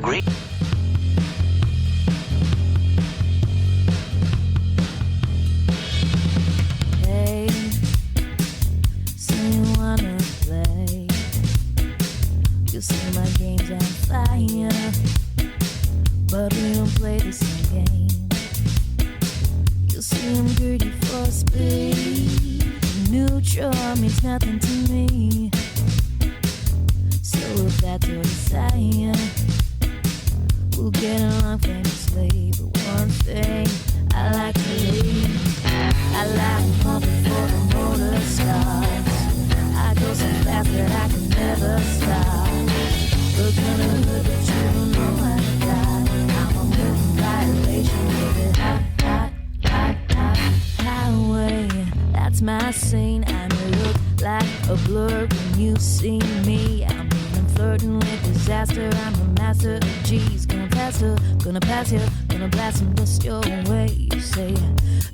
Green. Hey, so you wanna play? You see my game's on fire, but we don't play the same game. You see I'm greedy for speed. Neutral means nothing to me. So if that's your desire, we'll get along famously. But one thing I like to leave, I like pump before the motor starts. I go so fast that I can never stop. Look under the hood, but you don't know how to die. I'm a moving violation, baby. Hot, hot, hot, hot highway. That's my scene. I may look like a blur when you see me. I'm even flirting with disaster. I'm a master of G's. Gonna pass her, gonna pass you, gonna blast and bust your way. You say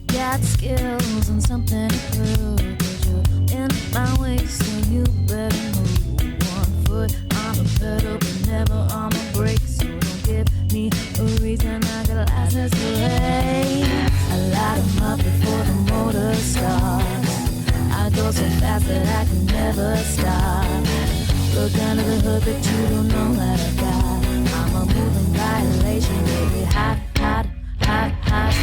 got skills and something to prove, but you're in my way, so you better move. 1 foot on the pedal, but never on the brake. So don't give me a reason. I got a license to race. I light 'em up before the motor starts. I go so fast that I can never stop. Look under the hood, but you don't know how to die. I'm a moving violation, baby. Hot, hot, hot, hot.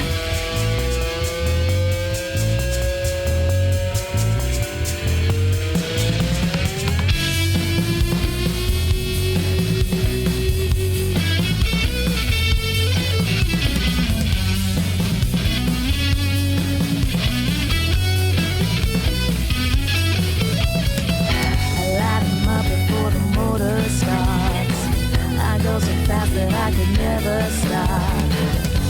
That I could never stop.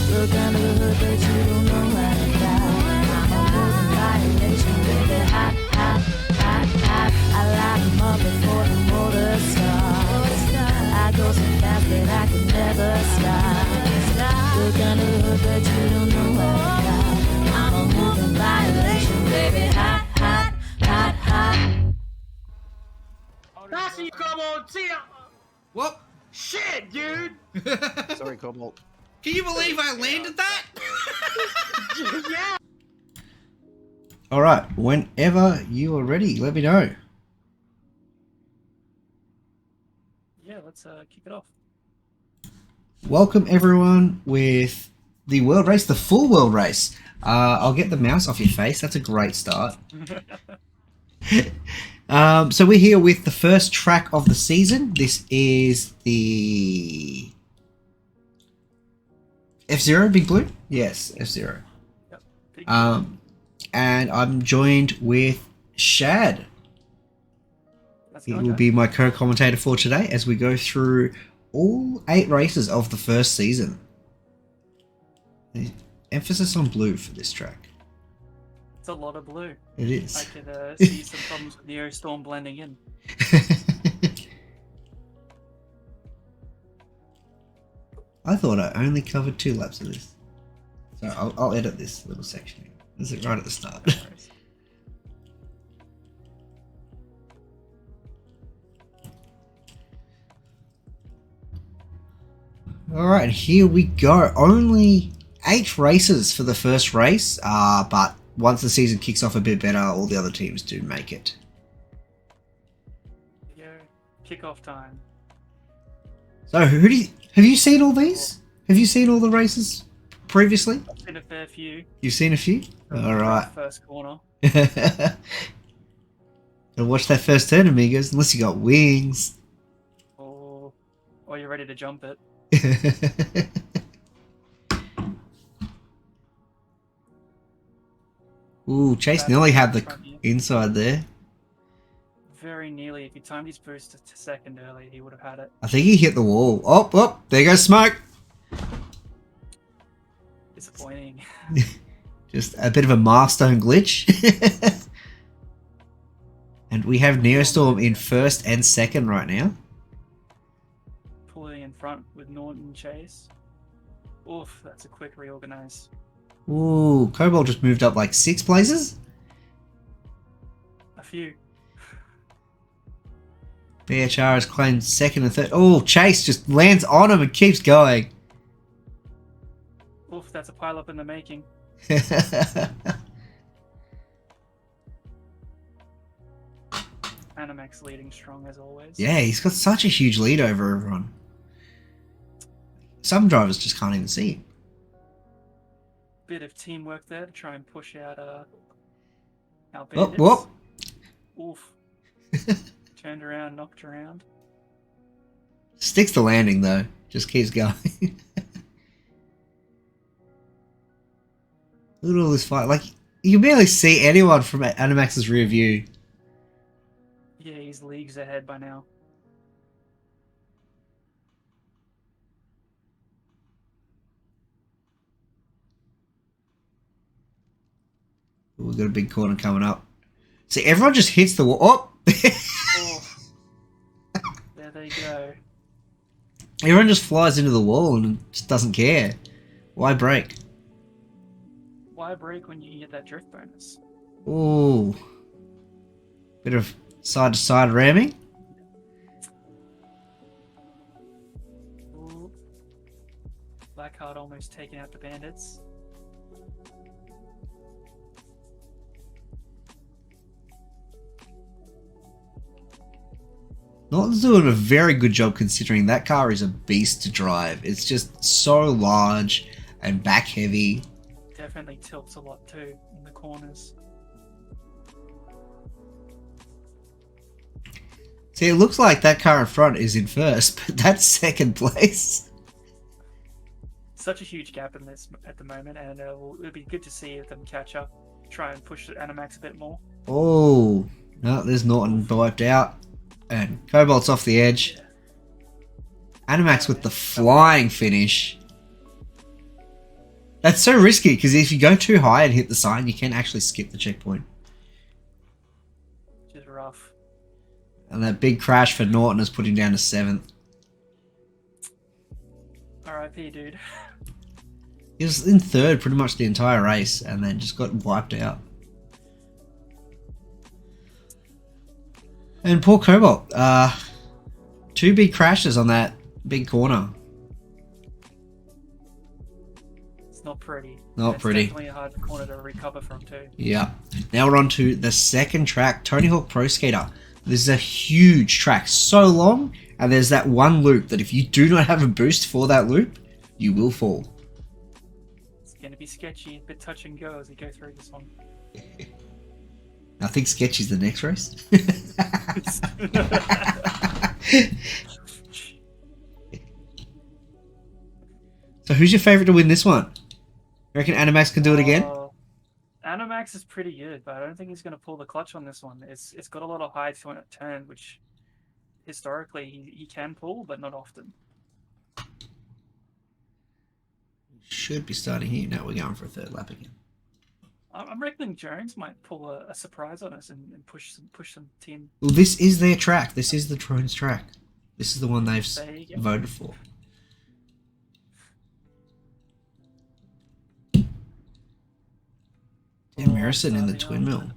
Look under the hood, but you don't know how to die. I'm a moving violation, baby. Hot, hot, hot, hot. I light 'em up before the motor starts. I go so fast that I could never stop. Look under the hood, but you don't know how to die. I'm a moving violation, baby. Hot, hot, hot, hot. That's you, Cobalt! See ya! Whoop! Shit, dude! Sorry, Cobalt. Can you believe I landed that? Yeah! Alright, whenever you are ready, let me know. Yeah, let's kick it off. Welcome everyone with the world race, the full world race. I'll get the mouse off your face, that's a great start. So we're here with the first track of the season. This is the F-Zero, Big Blue? Yes, F-Zero. Yep. And I'm joined with Shad. He will be my co-commentator for today as we go through all 8 races of the first season. The emphasis on blue for this track. It's a lot of blue. It is. I could see some problems with Neostorm blending in. I thought I only covered 2 laps of this. So I'll edit this little section here. This is right at the start. Alright, here we go. Only 8 races for the first race, but once the season kicks off a bit better, all the other teams do make it. Yeah, kickoff time. So, have you seen all these? Have you seen all the races previously? I've seen a fair few. You've seen a few? Alright. First corner. Gotta watch that first turn, amigos, unless you got wings. Or you're ready to jump it. Ooh, Chase nearly had the inside there. Very nearly. If he timed his boost to second early, he would have had it. I think he hit the wall. Oh, there goes smoke. Disappointing. Just a bit of a milestone glitch. And we have Neostorm in first and second right now. Pulling in front with Norton Chase. Oof, that's a quick reorganize. Ooh, Cobalt just moved up like 6 places. A few. BHR has claimed second and third. Oh, Chase just lands on him and keeps going. Oof, that's a pile up in the making. Animax leading strong as always. Yeah, he's got such a huge lead over everyone. Some drivers just can't even see him. Bit of teamwork there to try and push out our Whoop, bandits. whoop. Oof. Turned around, knocked around. Sticks the landing though. Just keeps going. Look at all this fight. Like, you can barely see anyone from Animax's rear view. Yeah, he's leagues ahead by now. We've got a big corner coming up. See, everyone just hits the wall. Oh! Oh. There they go. Everyone just flies into the wall and just doesn't care. Why brake? Why brake when you get that drift bonus? Ooh. Bit of side-to-side ramming. Ooh. Blackheart almost taking out the bandits. Norton's doing a very good job considering that car is a beast to drive. It's just so large and back heavy. Definitely tilts a lot too in the corners. See, it looks like that car in front is in first, but that's second place. Such a huge gap in this at the moment, and it'll be good to see if them catch up, try and push Animax a bit more. Oh, no, there's Norton wiped out. And Cobalt's off the edge. Animax with the flying finish. That's so risky, because if you go too high and hit the sign, you can actually skip the checkpoint. Which is rough. And that big crash for Norton has put him down to 7th. RIP, dude. He was in 3rd pretty much the entire race, and then just got wiped out. And poor Cobalt. 2 big crashes on that big corner. It's not pretty. Not pretty. It's definitely a hard corner to recover from too. Yeah. Now we're on to the second track, Tony Hawk Pro Skater. This is a huge track, so long, and there's that one loop that if you do not have a boost for that loop, you will fall. It's going to be sketchy, a bit touch and go as we go through this one. I think Sketchy's the next race. So who's your favourite to win this one? You reckon Animax can do it again? Animax is pretty good, but I don't think he's going to pull the clutch on this one. It's got a lot of high turn, which historically he can pull, but not often. Should be starting here. No, we're going for a 3rd lap again. I'm reckoning Jones might pull a surprise on us and push some team. Well, this is their track. This is the Drones track. This is the one they've voted for. Tim Harrison in the twin mill.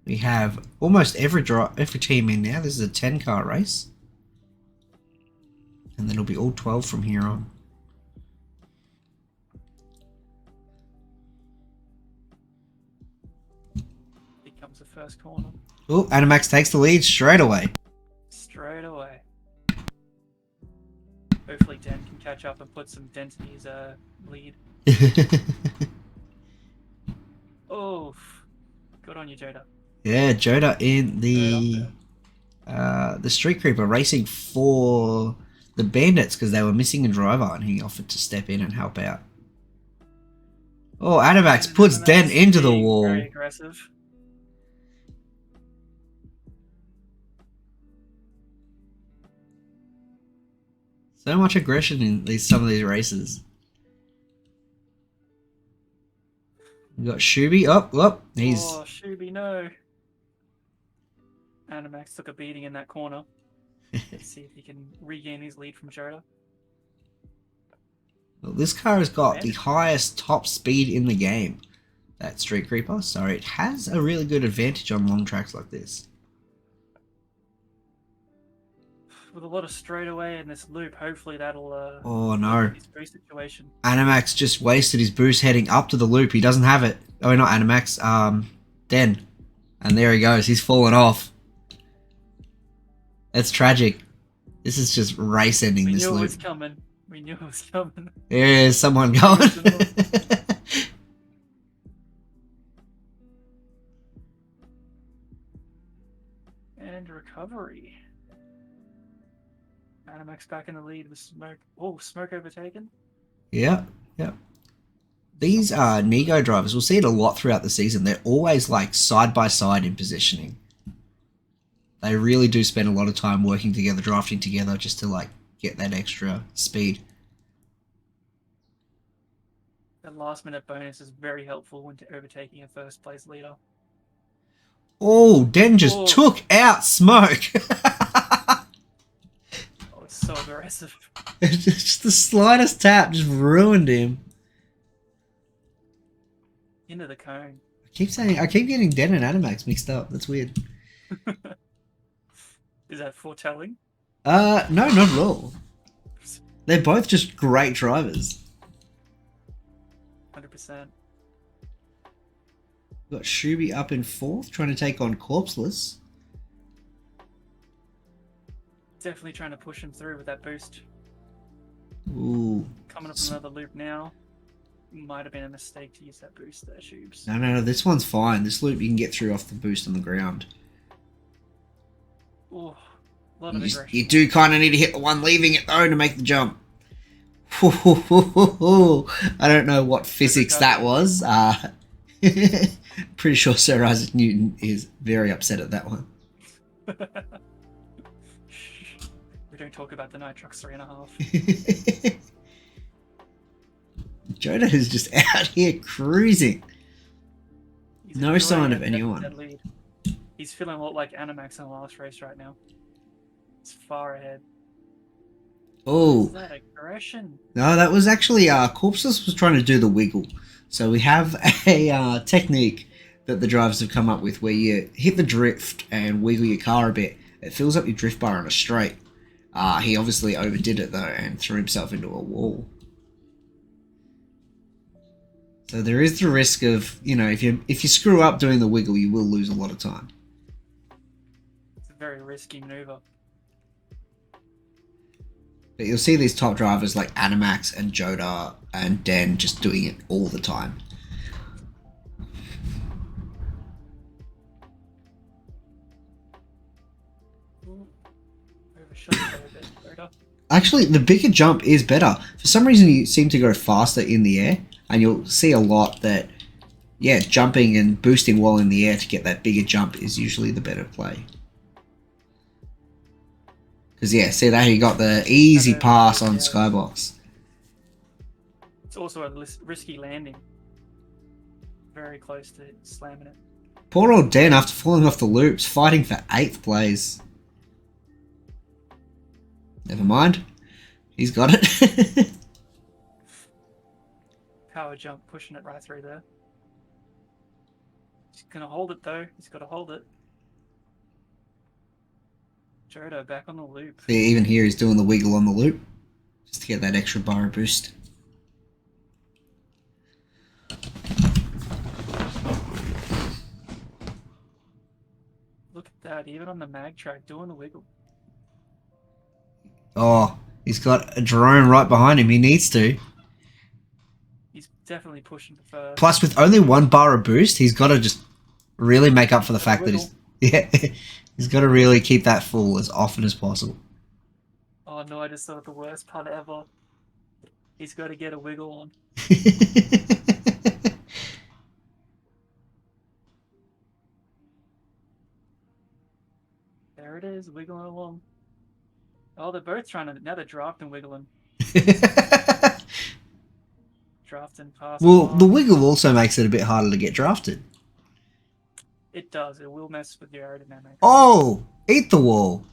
We have almost every team in now. This is a 10-car race. And then it'll be all 12 from here on. Becomes the first corner. Oh, Animax takes the lead straight away. Straight away. Hopefully Dan can catch up and put some dent in his lead. Oh, good on you, Joda. Yeah, Joda in the Street Creeper racing for the Bandits because they were missing a driver and he offered to step in and help out. Oh, Animax puts Den into the wall. Very aggressive. So much aggression in some of these races. We got Shuby. Oh, he's. Oh, Shuby, no. Animax took a beating in that corner. Let's see if he can regain his lead from Joda. Well, this car has got the highest top speed in the game. that Street Creeper, so it has a really good advantage on long tracks like this. With a lot of straightaway in this loop, hopefully that'll Oh no. his boost situation. Animax just wasted his boost heading up to the loop. He doesn't have it. Oh, not Animax, Den. And there he goes. He's fallen off. That's tragic. This is just race ending We this knew it loop. was coming. We knew it was coming. There's someone going. And recovery. Animax back in the lead with Smoke. Oh, Smoke overtaken. Yeah. These Nego drivers, we'll see it a lot throughout the season. They're always like side by side in positioning. They really do spend a lot of time working together, drafting together, just to like get that extra speed. That last minute bonus is very helpful when overtaking a first place leader. Oh, Den just took out Smoke. Oh, it's so aggressive. Just the slightest tap just ruined him. Into the cone. I keep getting Den and Animax mixed up. That's weird. Is that foretelling? No, not at all. They're both just great drivers. 100%. We've got Shuby up in 4th, trying to take on Corpseless. Definitely trying to push him through with that boost. Ooh. Coming up another loop now. Might have been a mistake to use that boost there, Shubes. No, this one's fine. This loop you can get through off the boost on the ground. Oh, a lot of aggression. You do kind of need to hit the one leaving it though to make the jump. I don't know what physics that was. Pretty sure Sir Isaac Newton is very upset at that one. We don't talk about the Nitrox 3.5. Jodo is just out here cruising. He's No enjoying sign of that anyone. lead. He's feeling a lot like Animax in the last race right now. It's far ahead. Oh, Is that aggression? no, that was actually Corpseless was trying to do the wiggle. So we have a technique that the drivers have come up with where you hit the drift and wiggle your car a bit. It fills up your drift bar on a straight. He obviously overdid it though and threw himself into a wall. So there is the risk of, if you screw up doing the wiggle, you will lose a lot of time. It's a very risky maneuver. But you'll see these top drivers like Animax and Joda and Den just doing it all the time. Ooh. Overshot a little bit, Joda. Actually, the bigger jump is better. For some reason, you seem to go faster in the air, and you'll see a lot that, jumping and boosting while in the air to get that bigger jump is usually the better play. Because, see that he got the easy pass on Skybox. It's also a risky landing. Very close to slamming it. Poor old Den, after falling off the loops, fighting for 8th place. Never mind. He's got it. Power jump, pushing it right through there. He's gonna hold it though. He's got to hold it. Jodo back on the loop. See, even here he's doing the wiggle on the loop. Just to get that extra bar boost. Look at that, even on the mag track, doing the wiggle. Oh, he's got a drone right behind him. He needs to. He's definitely pushing for first. Plus, with only 1 bar of boost, he's got to just really make up for the fact that he's got to really keep that full as often as possible. Oh no, I just thought the worst pun ever. He's got to get a wiggle on. There it is, wiggling along. Oh, they're both trying to. Now they're drafting, wiggling. Drafting past. Well, the wiggle also makes it a bit harder to get drafted. It does. It will mess with your aerodynamics. Oh, eat the wall.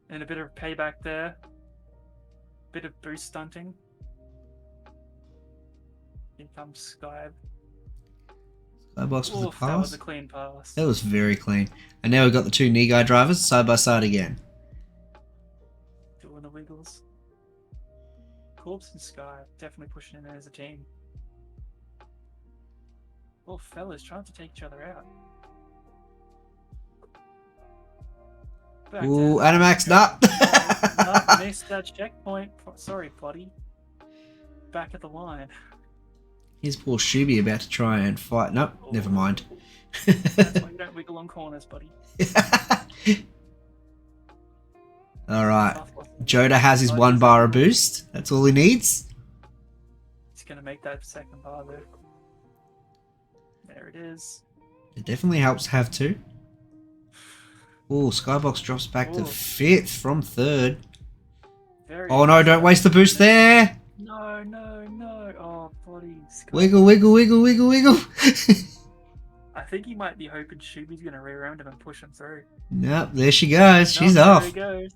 And a bit of payback there. Bit of boost stunting. Here comes Sky. Skybox with a Oof, that was pass. a clean pass. That was very clean. And now we've got the two knee guy drivers side by side again. Doing the wiggles. Corpse and Sky definitely pushing in as a team. Oh, fellas trying to take each other out. Back Ooh, down. Animax, nah. No, missed that checkpoint. Sorry, buddy. Back at the line. Here's poor Shuby about to try and fight. Nope, never mind. That's why you don't wiggle on corners, buddy. Alright. Joda has his 1 bar of boost. That's all he needs. He's gonna make that second bar there. There it is. It definitely helps to have 2. Ooh, Skybox drops back to Ooh. 5th from 3rd. Very Oh no, don't waste the boost there! No, no, no. Oh, buddy. Sky. Wiggle, wiggle, wiggle, wiggle, wiggle. I think he might be hoping Shuby's gonna rear-end him and push him through. Nope, there she goes. She's Nope, off. There he goes.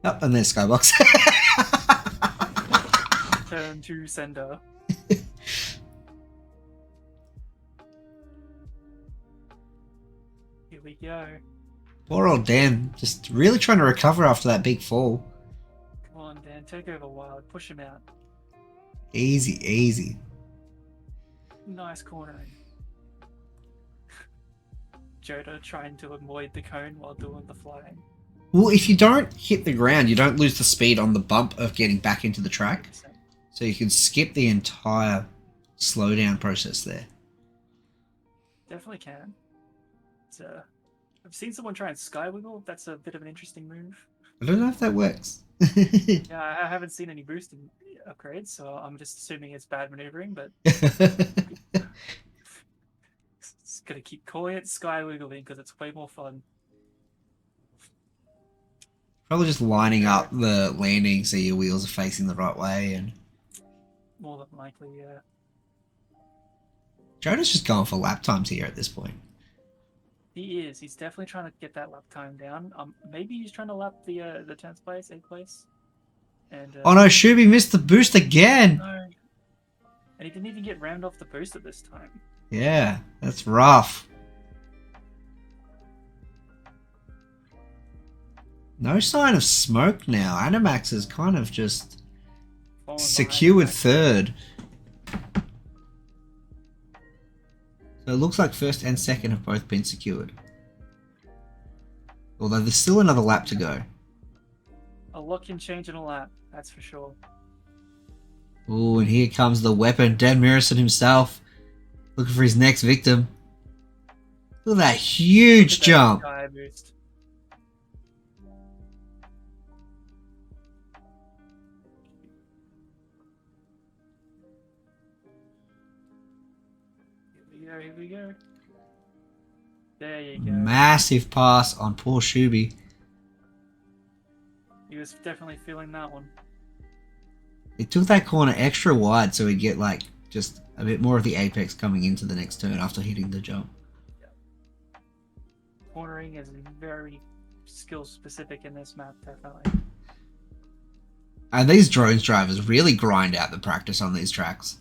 Oh, and there's Skybox. Turn to sender. Here we go. Poor old Dan, just really trying to recover after that big fall. Come on, Dan. Take over Wild. Push him out. Easy, easy. Nice cornering. Joda trying to avoid the cone while doing the flying. Well, if you don't hit the ground, you don't lose the speed on the bump of getting back into the track. 100%. So you can skip the entire slowdown process there. Definitely can. It's, I've seen someone try and sky wiggle. That's a bit of an interesting move. I don't know if that works. Yeah, I haven't seen any boosted upgrades, so I'm just assuming it's bad maneuvering, but it's gonna keep calling it sky wiggling because it's way more fun. Probably just lining up the landing so your wheels are facing the right way. And More than likely, yeah. Joda's just going for lap times here at this point. He is. He's definitely trying to get that lap time down. Maybe he's trying to lap the 10th place, 8th place. And Oh no, Shuby missed the boost again! no. And he didn't even get rammed off the boost at this time. Yeah, that's rough. No sign of smoke now. Animax is kind of just Falling behind secured the pack. 3rd. So it looks like 1st and 2nd have both been secured. Although there's still another lap to go. A lot can change in a lap, that's for sure. Ooh, and here comes the weapon. Dan Mirison himself. Looking for his next victim. Look at that huge Look at that jump. sky boost. Here we go. There you go. Massive pass on poor Shuby. He was definitely feeling that one. It took that corner extra wide so he'd get like just a bit more of the apex coming into the next turn after hitting the jump. Cornering is very skill specific in this map, definitely. And these drones drivers really grind out the practice on these tracks.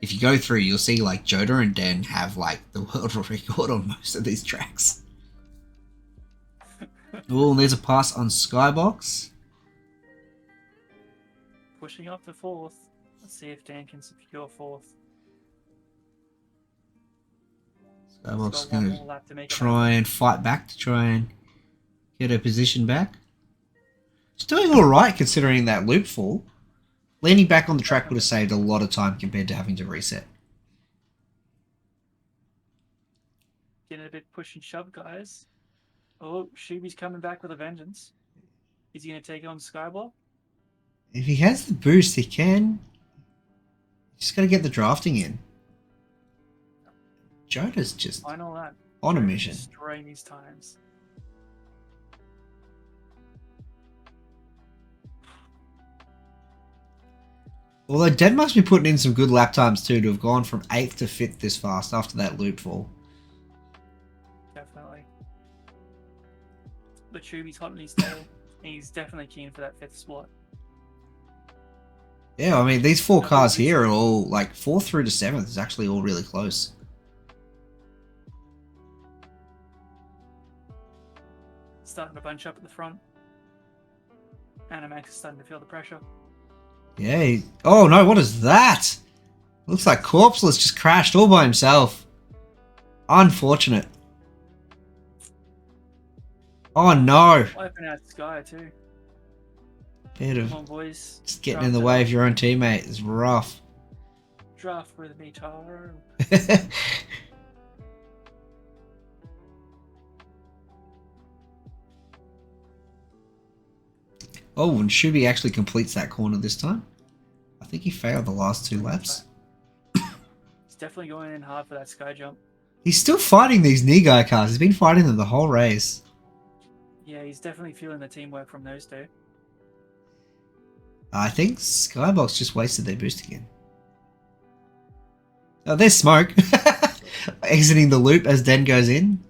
If you go through, you'll see like Joda and Den have like the world record on most of these tracks. Oh, and there's a pass on Skybox. Pushing up to 4th. Let's see if Dan can secure 4th. Skybox is He's got one going more to lap to make it try and fight back to try and get her position back. She's doing alright considering that loop fall. Landing back on the track would have saved a lot of time compared to having to reset. Getting a bit push and shove, guys. Oh, Shuby's coming back with a vengeance. Is he going to take on Skyblock? If he has the boost, he can. Just got to get the drafting in. Joda's just Final lap. on a mission. Destroying these times. Although Dead must be putting in some good lap times too to have gone from 8th to 5th this fast after that loop fall. Definitely. But Shuby's hot in his tail. He's definitely keen for that 5th spot. Yeah, I mean, these 4 cars here are all, like, 4th through to 7th is actually all really close. Starting to bunch up at the front. Animax is starting to feel the pressure. Yeah. Oh, no, what is that? Looks like Corpseless just crashed all by himself. Unfortunate. Oh, no. Wiping out Sky, too. Bit of Come on, boys. just getting in the way of your own teammate is rough. Draft with me, Taro. Oh, and Shubi actually completes that corner this time. I think he failed the last 2 laps. He's definitely going in hard for that Sky jump. He's still fighting these Nigai cars. He's been fighting them the whole race. Yeah, he's definitely feeling the teamwork from those two. I think Skybox just wasted their boost again. Oh, there's Smoke. Exiting the loop as Den goes in.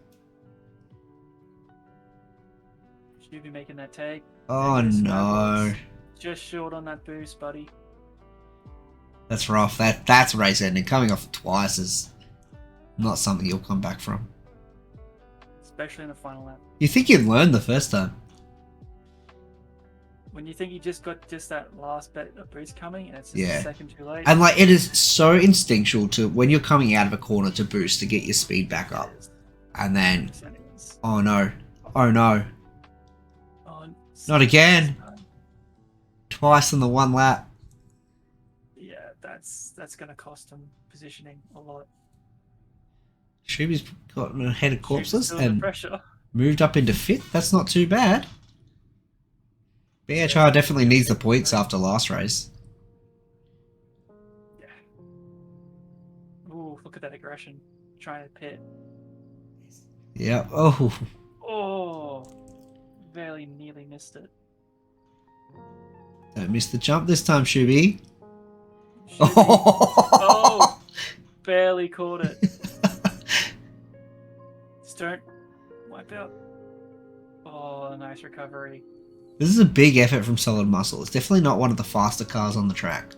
Should be making that take. Oh no. Just short on that boost, buddy. That's rough. That's race ending. Coming off twice is not something you'll come back from. Especially in the final lap. You think you'd learn the first time. When you think you just got that last bit of boost coming and it's just Yeah. a second too late. And like it is so instinctual to when you're coming out of a corner to boost to get your speed back up. And then oh no. Oh no. Oh, Not again. Twice in the 1 lap. Yeah, that's gonna cost him positioning a lot. Shubi's gotten ahead of Corpses Still under and pressure. moved up into 5th. That's not too bad. BHR definitely needs the points after last race. Yeah. Ooh, look at that aggression. Trying to pit. Yeah. Oh. Oh, barely nearly missed it. Don't miss the jump this time, Shubi. Oh, barely caught it. Just don't wipe out. Oh, nice recovery. This is a big effort from Solid Muscle. It's definitely not one of the faster cars on the track.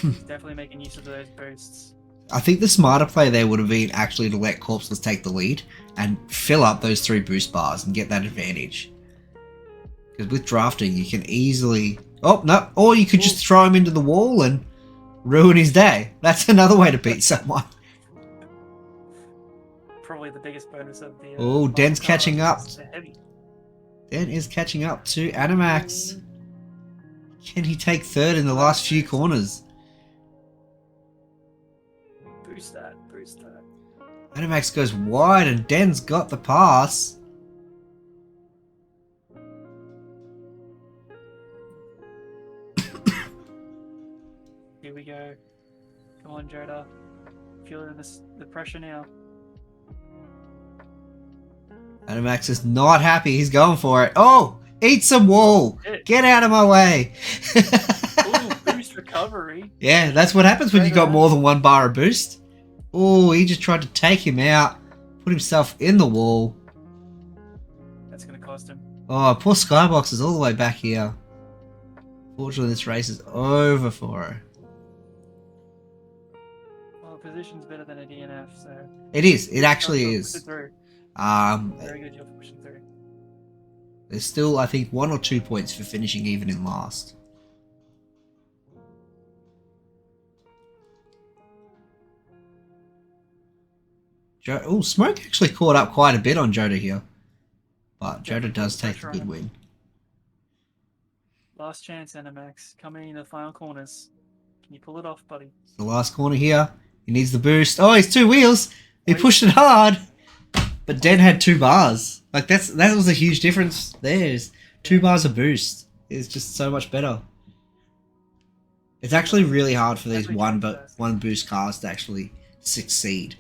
Definitely making use of those boosts. I think the smarter play there would have been actually to let Corpseless take the lead and fill up those 3 boost bars and get that advantage. Because with drafting, you can easily... Oh, no. Or you could just throw him into the wall and ruin his day. That's another way to beat someone. Probably the biggest bonus of the... Oh, Den's catching up. Heavy. Den is catching up to Animax. Can he take 3rd in the last few corners? Boost that, boost that. Animax goes wide and Den's got the pass. Here we go. Come on, Joda. Feeling the pressure now. Animax is not happy. He's going for it. Oh! Eat some wall! Get out of my way! Ooh, boost recovery. Yeah, that's what happens when you got more than 1 bar of boost. Oh, he just tried to take him out. Put himself in the wall. That's going to cost him. Oh, poor Skybox is all the way back here. Fortunately, this race is over for her. Well, the position's better than a DNF, so... It is. It actually Push is. it through. Very good job for pushing through. There's still, I think, 1 or 2 points for finishing even in last. Oh, Smoke actually caught up quite a bit on Joda here. But Joda does take a good win. Last chance, Animax. Coming into the final corners. Can you pull it off, buddy? The last corner here. He needs the boost. Oh, he's 2 wheels. He pushed it hard. But Den had 2 bars. Like that was a huge difference. There's 2 bars of boost. It's just so much better. It's actually really hard for these one boost cars to actually succeed.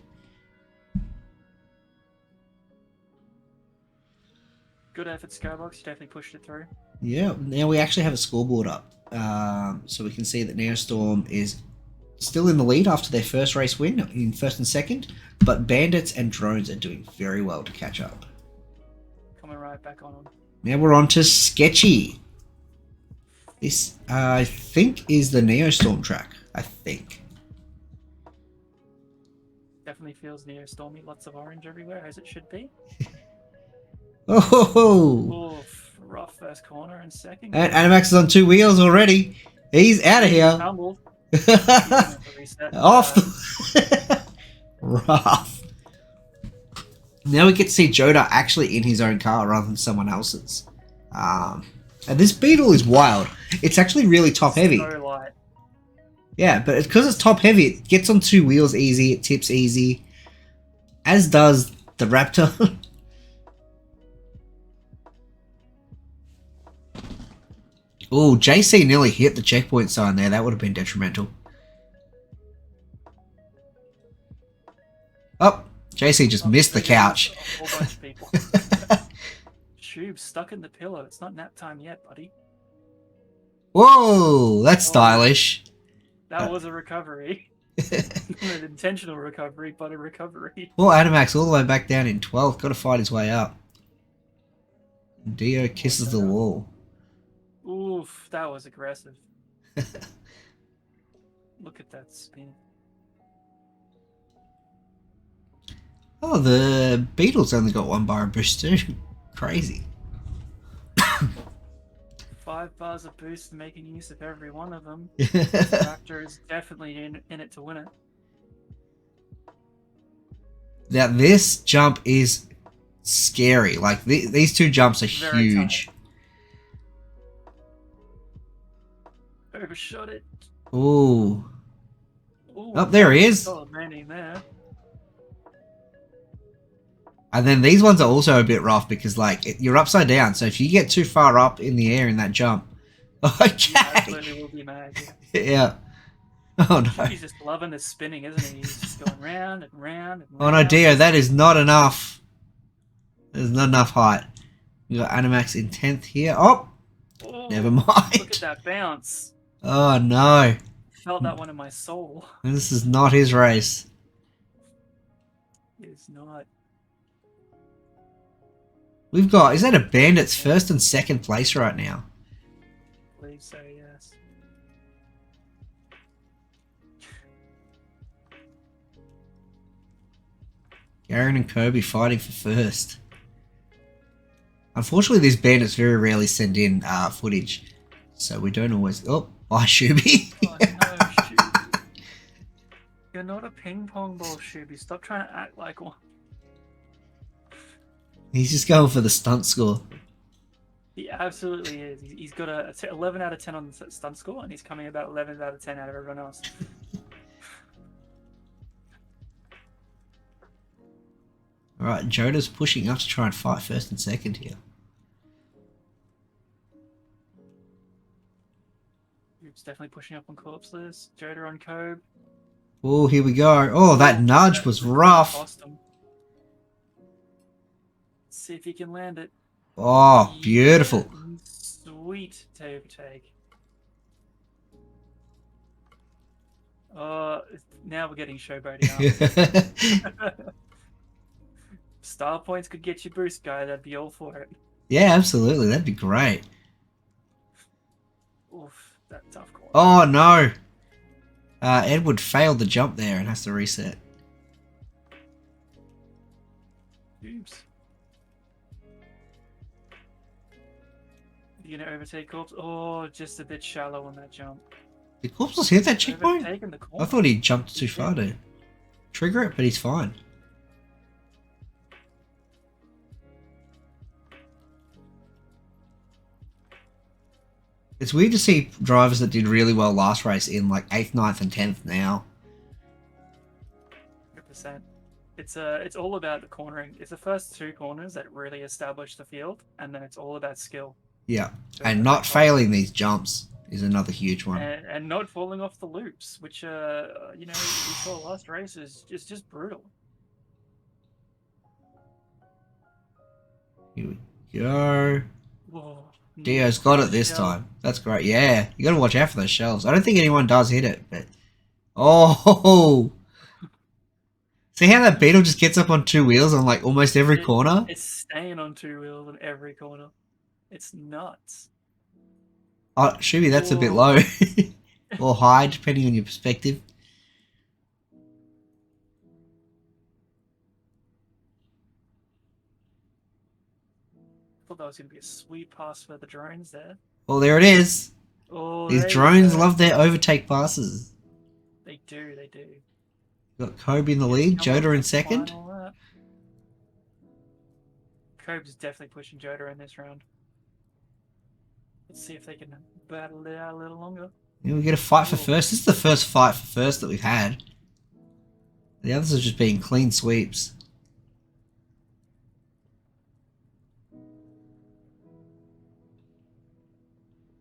Good effort, Skybox. You definitely pushed it through. Yeah, now we actually have a scoreboard up. So we can see that Neostorm is still in the lead after their first race win in 1st and 2nd. But Bandits and Drones are doing very well to catch up. Coming right back. back on him. Now we're on to Sketchy. This, I think, is the Neostorm track. I think. Definitely feels Neostormy. Lots of orange everywhere, as it should be. Oh! Oof, rough first corner and second. And Animax is on 2 wheels already. He's out of here. Tumbled. He's gonna have to reset. Off the... Rough. Now we get to see Joda actually in his own car rather than someone else's. And this Beetle is wild. It's actually really top heavy. So light. Yeah, but because it's top heavy, it gets on 2 wheels easy, it tips easy. As does the Raptor. Oh, JC nearly hit the checkpoint sign there. That would have been detrimental. Oh, JC just missed the couch. A whole bunch of people. Tube stuck in the pillow. It's not nap time yet, buddy. Whoa, that's stylish. That was a recovery. Not an intentional recovery, but a recovery. Well, Animax all the way back down in 12th. Got to fight his way up. Dio kisses the wall. Oof, that was aggressive. Look at that spin. Oh, the Beetle's only got 1 bar of boost too. Crazy. 5 bars of boost, making use of every one of them. Raptor is definitely in it to win it. Now this jump is scary. Like these 2 jumps are Very huge. tight. Overshot it. Ooh. Ooh, Oh, there he is. solid landing there. And then these ones are also a bit rough because like you're upside down. So if you get too far up in the air in that jump, okay. Absolutely will be mad. Yeah. Yeah. Oh no. He's just loving the spinning, isn't he? He's just going round and round and round. Oh no, Dio, that is not enough. There's not enough height. We got Animax in 10th here. Oh, Oh, never look mind. at that bounce. Oh no. Felt that one in my soul. This is not his race. It's not. We've got, is that a Bandit's 1st and 2nd place right now? I believe so, yes. Garen and Kirby fighting for 1st. Unfortunately, these Bandits very rarely send in footage. So we don't always... Oh, bye, Shuby. Oh no, Shuby. You're not a ping pong ball, Shuby. Stop trying to act like one. He's just going for the stunt score. He absolutely is. He's got a 11 out of 10 on the stunt score, and he's coming about 11 out of 10 out of everyone else. Alright, Joda's pushing up to try and fight 1st and 2nd here. It's definitely pushing up on Corpse List. Joda on Cobe. Oh, here we go. Oh, that nudge was rough. Cost him. Let's see if he can land it. Oh, beautiful. Yeah, sweet overtake. Now we're getting showboating up. Star points could get you boost, guy. That'd be all for it. Yeah, absolutely. That'd be great. Oof, that tough call. Oh, no. Edward failed the jump there and has to reset. Oops. You gonna overtake Corpse? Oh, just a bit shallow on that jump. Did Corpse hit that checkpoint? Overtaken the I thought he jumped too far to trigger it, but he's fine. It's weird to see drivers that did really well last race in like 8th, 9th and 10th now. 100%. It's all about the cornering. It's the first 2 corners that really establish the field, and then it's all about skill. Yeah, and not failing these jumps is another huge one. And not falling off the loops, which you know, we saw last race is just brutal. Here we go. Whoa. Dio's got it this time. That's great. Yeah, you got to watch out for those shells. I don't think anyone does hit it, but oh, See how that beetle just gets up on two wheels on like almost every corner? It's staying on two wheels in every corner. It's nuts. Oh, Shuby, that's a bit Ooh. low. Or high, depending on your perspective. Thought that was going to be a sweet pass for the drones there. Well, there it is. Oh, These there you drones go. love their overtake passes. They do, they do. Got Kobe in the lead, Come on, Joda in second. final lap. Cobe's definitely pushing Joda in this round. Let's see if they can battle it out a little longer. Yeah, we get a fight for Ooh. first. This is the first fight for first that we've had. The others have just been clean sweeps.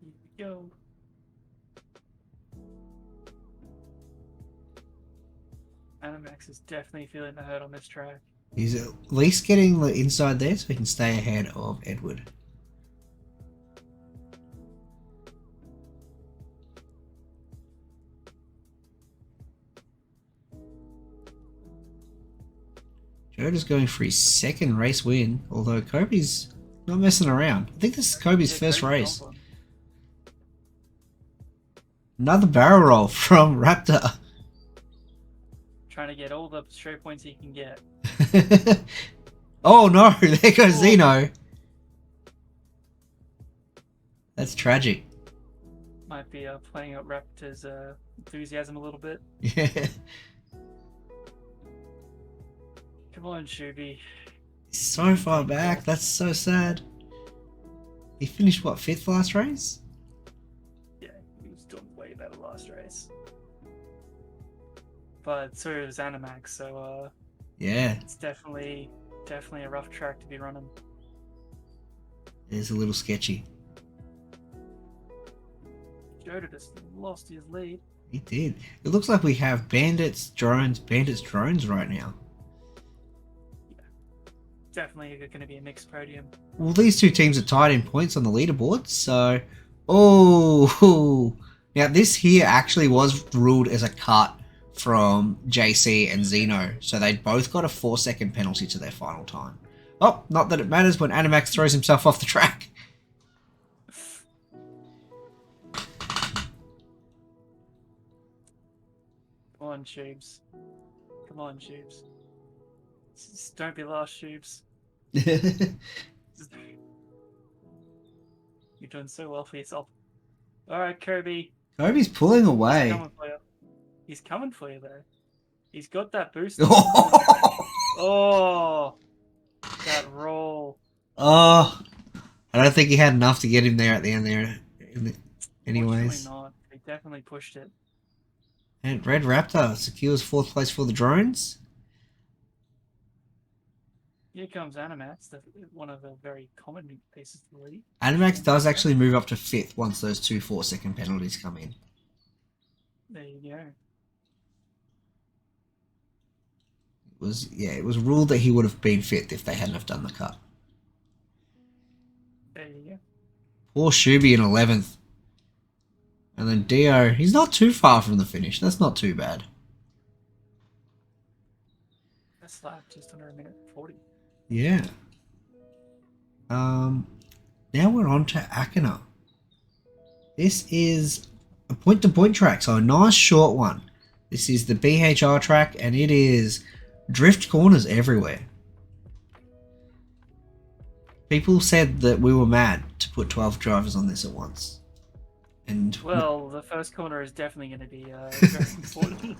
Here we go. Animax is definitely feeling the hurt on this track. He's at least getting the inside there so he can stay ahead of Edward. Joda's going for his second race win, although Kobe's not messing around. I think this is Kobe's first Kobe's race. on one. Another barrel roll from Raptor. Trying to get all the straight points he can get. Oh no, there goes Zeno. That's tragic. Might be playing up Raptor's enthusiasm a little bit. Yeah. Come on, Shuby. He's so far back, that's so sad. He finished what, 5th last race? Yeah, he was doing way better last race. But so was Animax, so Yeah, it's definitely a rough track to be running. it's a little sketchy. Joda just lost his lead. He did. It looks like we have bandits, drones right now. Definitely going to be a mixed podium. Well, these two teams are tied in points on the leaderboard, so... Oh! Now, this here actually was ruled as a cut from JC and Zeno, so they both got a 4-second penalty to their final time. Oh, not that it matters when Animax throws himself off the track. Come on, Tubes. Come on, Tubes. Just don't be last, Tubes. You're doing so well for yourself. Alright, Kirby. Kobe's pulling He's away. coming for you. He's coming for you, though. He's got that boost. Oh! Oh! That roll. I don't think he had enough to get him there at the end there. Anyways. Fortunately not. He definitely pushed it. And Red Raptor secures 4th place for the drones. Here comes Animax, one of the very common pieces of the league. Animax does actually move up to 5th once those 2 4-second penalties come in. There you go. It was ruled that he would have been 5th if they hadn't have done the cut. There you go. Poor Shuby in 11th. And then Dio, he's not too far from the finish. That's not too bad. That's lap just under a minute 40. Yeah. Now we're on to Akana. This is a point-to-point track, so a nice short one. This is the BHR track, and it is drift corners everywhere. People said that we were mad to put 12 drivers on this at once. And Well, the first corner is definitely going to be very important.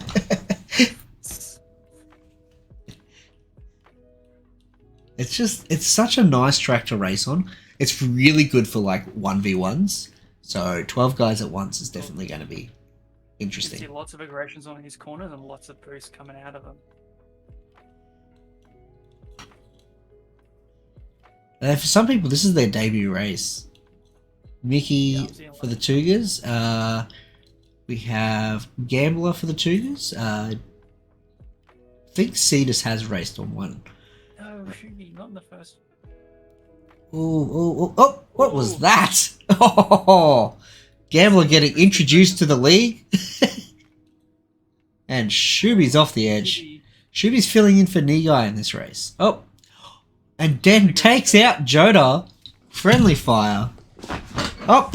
it's such a nice track to race on. It's really good for like 1v1s. So 12 guys at once is definitely going to be You interesting. see lots of aggressions on his corners and lots of boost coming out of them. For some people, this is their debut race. Mickey for the Tougars. We have Gambler for the Tougars. I think Cetus has raced on one. No, Shuby, not in the first. Oh, what was that? Oh, Gambler getting introduced to the league. And Shuby's off the edge. Shuby's filling in for Nigai in this race. Oh, and Den takes out Joda. Friendly fire. Oh,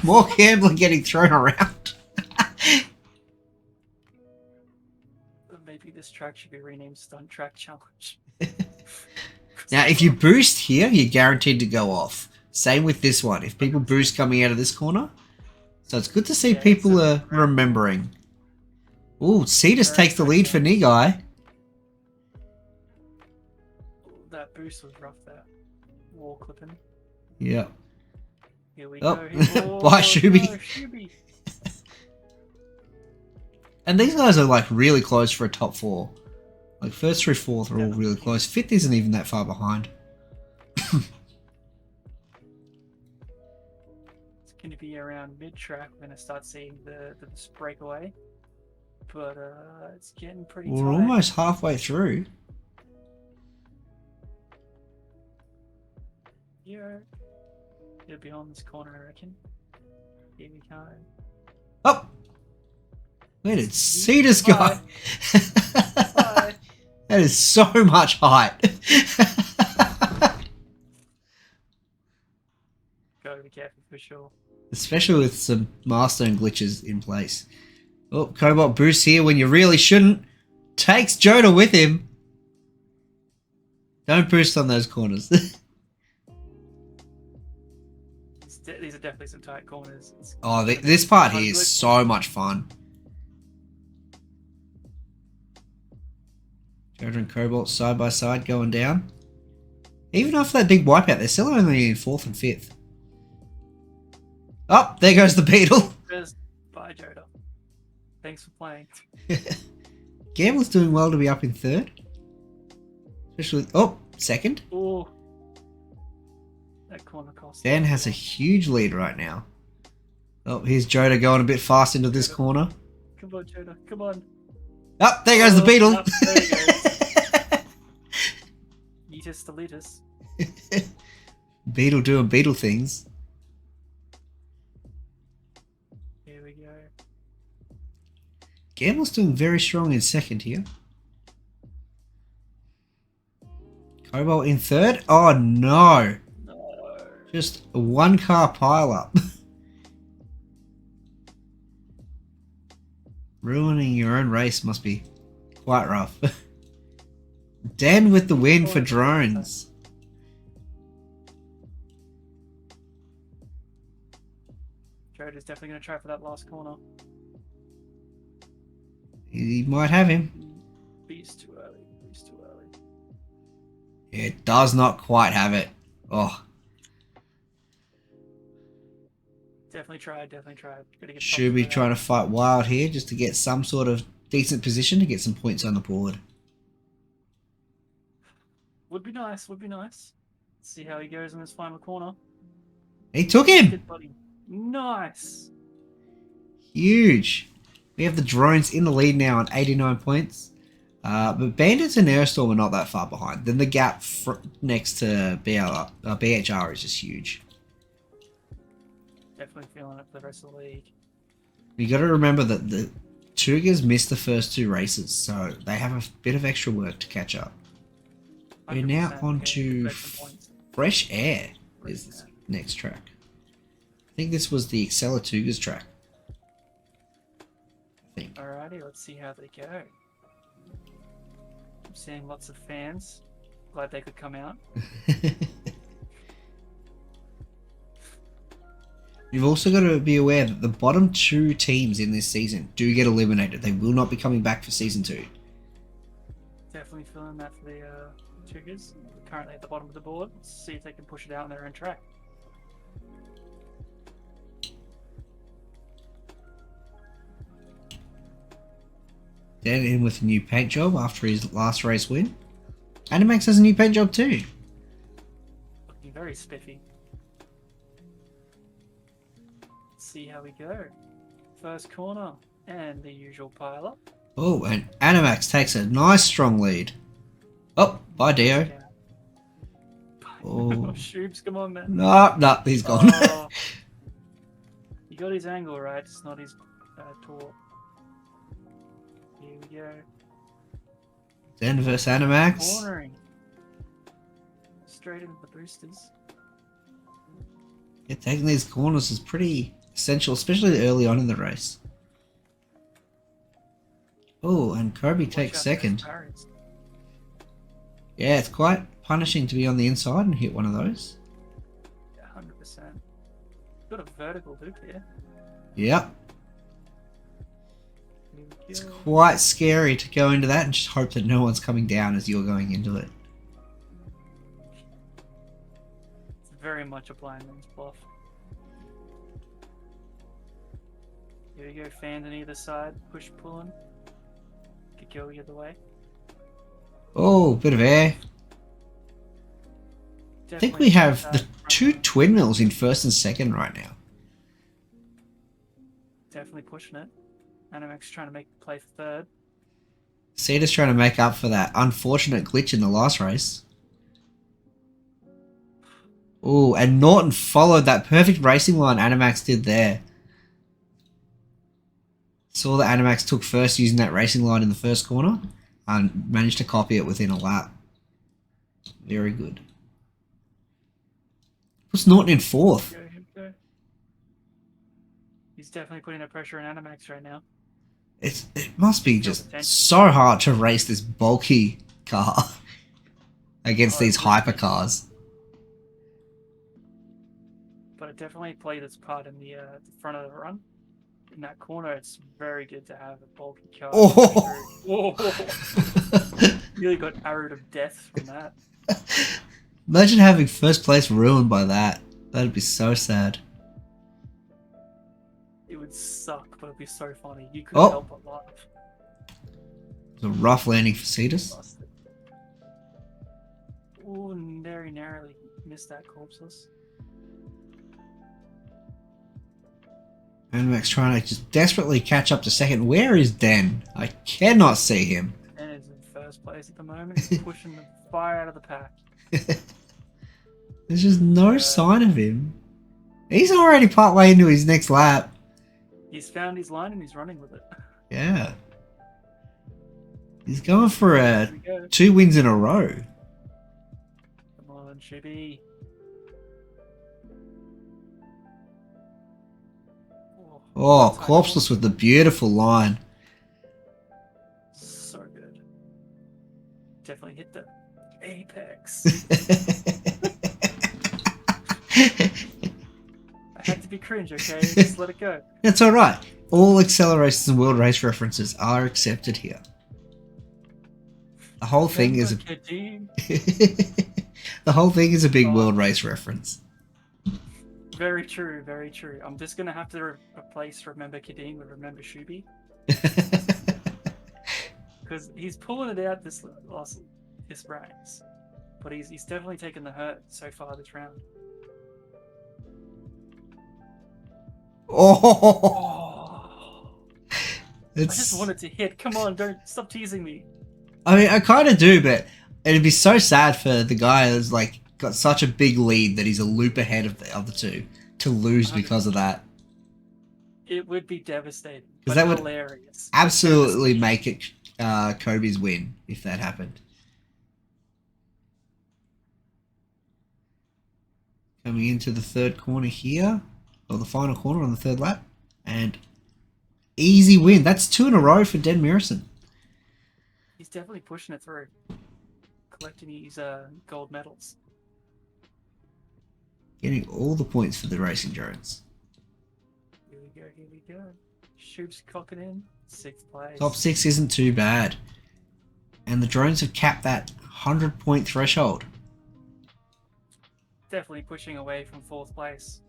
more gambling getting thrown around. Maybe this track should be renamed Stunt Track Challenge. Now, if you boost here, you're guaranteed to go off. Same with this one. If people boost coming out of this corner. So it's good to see people are remembering. Ooh, Cetus takes the lead for Nigai. That boost was rough, that wall clipping. Yeah. Here we Oh, go. Oh, bye, Shuby. no, Shuby. And these guys are like really close for a top 4. Like first through fourth are all really close. Fifth isn't even that far behind. It's going to be around mid-track. We're going to start seeing the breakaway. But it's getting pretty tight. We're almost halfway through. Yeah. It'll be on this corner, I reckon. Here we go. Oh! Where did Cetus go? Bye. That is so much height. Gotta be careful for sure. Especially with some milestone glitches in place. Oh, Cobalt boosts here when you really shouldn't. Takes Joda with him. Don't boost on those corners. These are definitely some tight corners. Oh, this part here is so much fun. Joda and Cobalt side by side going down. Even after that big wipeout, they're still only in 4th and 5th. Oh, there goes the Beetle. Bye, Joda. Thanks for playing. Gambler's doing well to be up in 3rd. Especially, oh, 2nd. Oh, that corner cost. Dan has a huge lead right now. Oh, here's Joda going a bit fast into this corner. Come on, Joda. Come on. Oh, there goes the Beetle. There he goes. Yeetus deletus. Beetle doing Beetle things. Here we go. Gambler's doing very strong in 2nd here. Cobalt in 3rd. Oh no. No. Just a 1-car pile up. Ruining your own race must be quite rough. Dan with the win for drones. Joda's definitely going to try for that last corner. He might have him. Beast too early. Beast too early. It does not quite have it. Oh, Definitely tried. Definitely tried. Gotta get should be top trying to fight wild here just to get some sort of decent position to get some points on the board. Would be nice. Would be nice. See how he goes in this final corner. He took him. Good buddy. Nice. Huge. We have the drones in the lead now on 89 points. But Bandits and Aerostorm are not that far behind. Then the gap next to BHR is just huge. Definitely feeling it for the rest of the league. You got to remember that the Tugers missed the first 2 races, so they have a bit of extra work to catch up. We're now 100% on can to expect some points. Fresh Air is the next track. I think this was the Acceleracers track. I think. Alrighty, let's see how they go. I'm seeing lots of fans. Glad they could come out. You've also got to be aware that the bottom 2 teams in this season do get eliminated. They will not be coming back for Season 2. Definitely feeling that for the Tigers. Currently at the bottom of the board. Let's see if they can push it out on their own track. Dan in with a new paint job after his last race win. Animax has a new paint job too. Looking very spiffy. Let's see how we go. First corner and the usual pile up. Oh, and Animax takes a nice strong lead. Oh, bye Dio. Yeah. Oh. Shoobs, come on, man. No, he's gone. Oh. He got his angle right, it's not his torque. Here we go. Den versus Animax. Cornering. Straight into the boosters. Yeah, taking these corners is pretty essential, especially early on in the race. Oh, and Kobe takes second. Yeah, it's quite punishing to be on the inside and hit one of those. Yeah, 100%. Got a vertical loop here. Yep. It's quite scary to go into that and just hope that no one's coming down as you're going into it. It's very much a blind man's bluff. Here you go, fans on either side, push pulling. Could go either way. Oh, bit of air. I think we have the two twin mills in first and second right now. Definitely pushing it. Animax trying to make the play for third. Cedar's trying to make up for that unfortunate glitch in the last race. Oh, and Norton followed that perfect racing line Animax did there. Saw that Animax took first using that racing line in the first corner and managed to copy it within a lap. Very good. Puts Norton in fourth. Here we go. He's definitely putting the pressure on Animax right now. It must be just so hard to race this bulky car against these hypercars. But it definitely played its part in the front of the run. In that corner, it's very good to have a bulky car. Oh! Oh. Really got arrowed of death from that. Imagine having first place ruined by that. That'd be so sad. It would suck, but it'd be so funny. You couldn't help but laugh. It was a rough landing for Cetus. Oh, very narrowly missed that corpseless. Animax trying to just desperately catch up to second. Where is Den? I cannot see him. Den is in first place at the moment. He's pushing the fire out of the pack. There's just no sign of him. He's already partway into his next lap. He's found his line and he's running with it. Yeah. He's going for 2 wins in a row. Come on, Chibi. Oh, corpseless with the beautiful line. So good. Definitely hit the apex. I had to be cringe, okay? Just let it go. That's alright. All Acceleracers and World Race references are accepted here. The whole thing is the whole thing is a big World Race reference. Very true, very true. I'm just gonna have to replace Remember Kadeem with Remember Shubi. Because he's pulling it out this race. But he's definitely taken the hurt so far this round. Oh! I just wanted to hit. Come on, don't stop teasing me. I mean, I kind of do, but it'd be so sad for the guy that's like got such a big lead that he's a loop ahead of the other two to lose because of that. It would be devastating. Because that would hilarious. Absolutely make it Kobe's win if that happened. Coming into the third corner here, or the final corner on the third lap, and easy win. That's 2 in a row for Den Mirison. He's definitely pushing it through, collecting his gold medals. Getting all the points for the racing drones. Here we go, here we go. Shoop's cocking in, 6th place. Top 6 isn't too bad. And the drones have capped that 100-point threshold. Definitely pushing away from 4th place.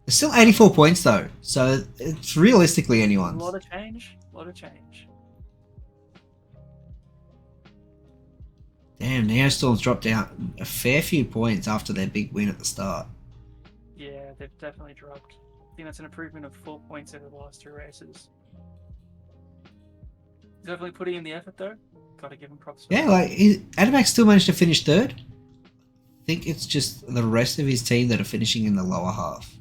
There's still 84 points though, so it's realistically anyone's. A lot of change, a lot of change. Damn, Neostorm's dropped down a fair few points after their big win at the start. Yeah, they've definitely dropped. I think that's an improvement of 4 points over the last 2 races. Definitely putting in the effort though. Gotta give him props for Yeah, like Animax still managed to finish third. I think it's just the rest of his team that are finishing in the lower half.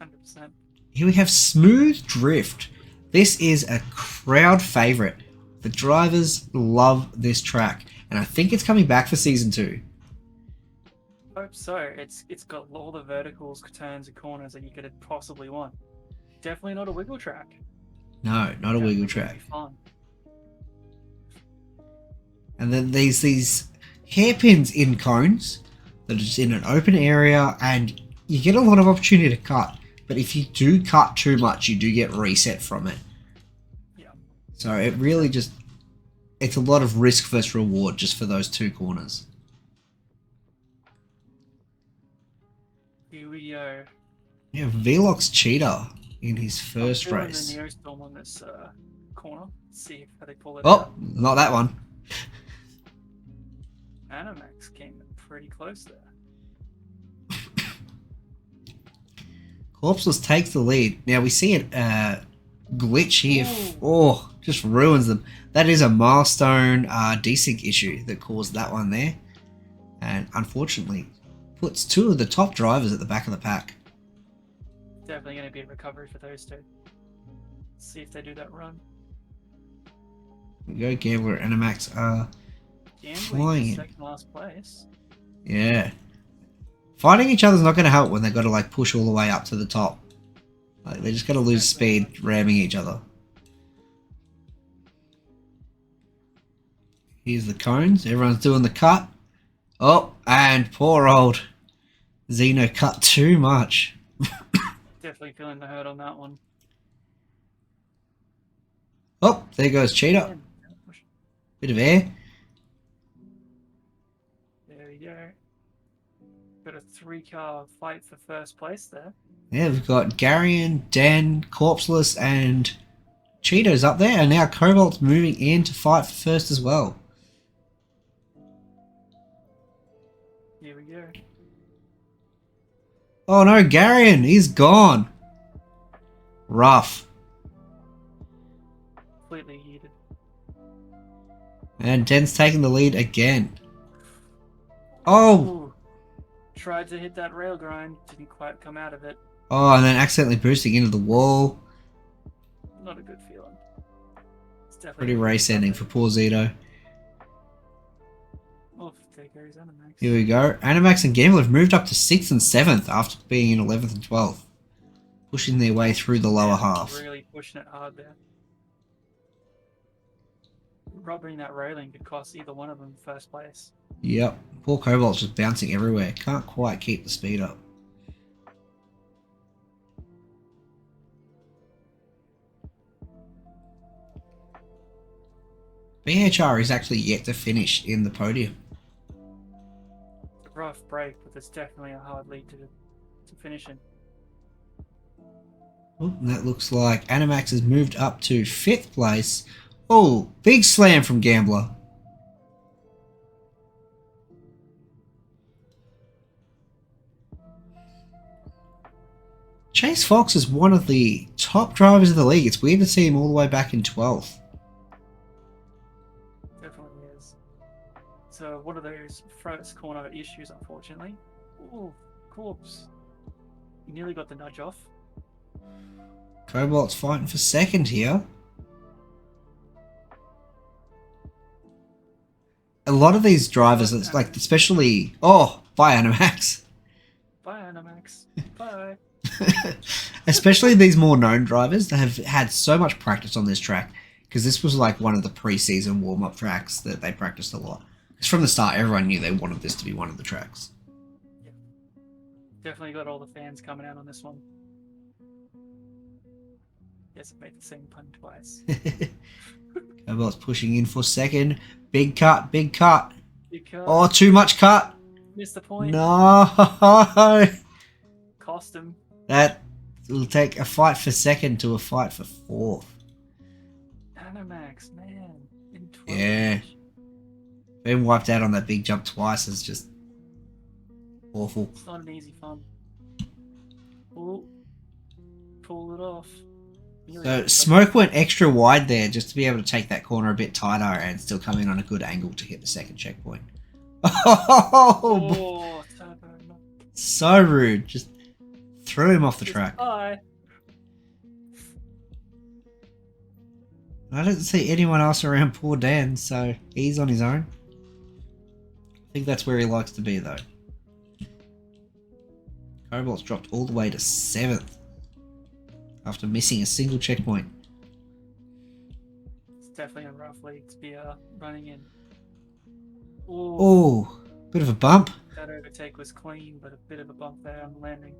100%. Here we have Smooth Drift. This is a crowd favorite. The drivers love this track, and I think it's coming back for season 2. Hope so. It's got all the verticals, turns, and corners that you could possibly want. Definitely not a wiggle track. No, not a wiggle Definitely track. be fun. And then these hairpins in cones that are just in an open area, and you get a lot of opportunity to cut. But if you do cut too much, you do get reset from it. Yeah. So it really just, it's a lot of risk versus reward just for those 2 corners. Here we go. Yeah, Velox Cheetah in his first I'm doing race. the Neostorm on this corner. Let's see how they pull it Oh, out. not that one. Animax came pretty close there. Corpseless takes the lead. Now we see it glitch here. Ooh. Oh, just ruins them. That is a milestone desync issue that caused that one there. And unfortunately, puts 2 of the top drivers at the back of the pack. Definitely going to be a recovery for those 2. Let's see if they do that run. Here we go, Gambler and Animax are Gambling flying. in second last place. Yeah. Fighting each other's not going to help when they've got to like push all the way up to the top. Like, they're just going to lose speed ramming each other. Here's the cones. Everyone's doing the cut. Oh, and poor old Xeno cut too much. Definitely feeling the hurt on that one. Oh, there goes Cheetah. Bit of air. There we go. Got a 3-car fight for first place there. Yeah, we've got Garion, Dan, Corpseless, and Cheetah's up there, and now Cobalt's moving in to fight for first as well. Here we go. Oh no, Garion, he's gone. Rough. Completely heated. And Dan's taking the lead again. Oh! Ooh. Tried to hit that rail grind, didn't quite come out of it. Oh, and then accidentally boosting into the wall. Not a good feeling. It's definitely Pretty race ending for poor Zito. Oh, there goes Animax. Here we go. Animax and Gambler have moved up to 6th and 7th after being in 11th and 12th. Pushing their way through the lower half. Really pushing it hard there. Robbing that railing could cost either one of them first place. Yep. Poor Cobalt's just bouncing everywhere. Can't quite keep the speed up. BHR is actually yet to finish in the podium. It's a rough break, but it's definitely a hard lead to finish in. Oh, and that looks like Animax has moved up to 5th place. Oh, big slam from Gambler. Chase Fox is one of the top drivers of the league. It's weird to see him all the way back in 12th. Definitely is. So one of those first corner issues, unfortunately. Ooh, corpse. You nearly got the nudge off. Cobalt's fighting for 2nd here. A lot of these drivers, it's like especially... Oh, bye Animax. Bye, Animax. Bye. Especially these more known drivers, they have had so much practice on this track because this was like one of the pre-season warm-up tracks that they practiced a lot. Because from the start, everyone knew they wanted this to be one of the tracks. Yeah. Definitely got all the fans coming out on this one. Yes, I made the same pun twice. Cobalt's pushing in for 2nd. Big cut, big cut. Because Oh, too much cut. missed the point. No. Cost him. That will take a fight for 2nd to a fight for 4th. Animax, man. In 12th. Yeah. Being wiped out on that big jump twice is just awful. It's not an easy fun. Oh, pull it off. Nearly So got it. Smoke went extra wide there just to be able to take that corner a bit tighter and still come in on a good angle to hit the 2nd checkpoint. Oh, Oh, turbo. so rude. Just threw him off the track. Bye. I don't see anyone else around poor Dan, so he's on his own. I think that's where he likes to be, though. Cobalt's dropped all the way to 7th after missing a single checkpoint. It's definitely a rough league to be running in. Oh, bit of a bump. That overtake was clean, but a bit of a bump there on the landing.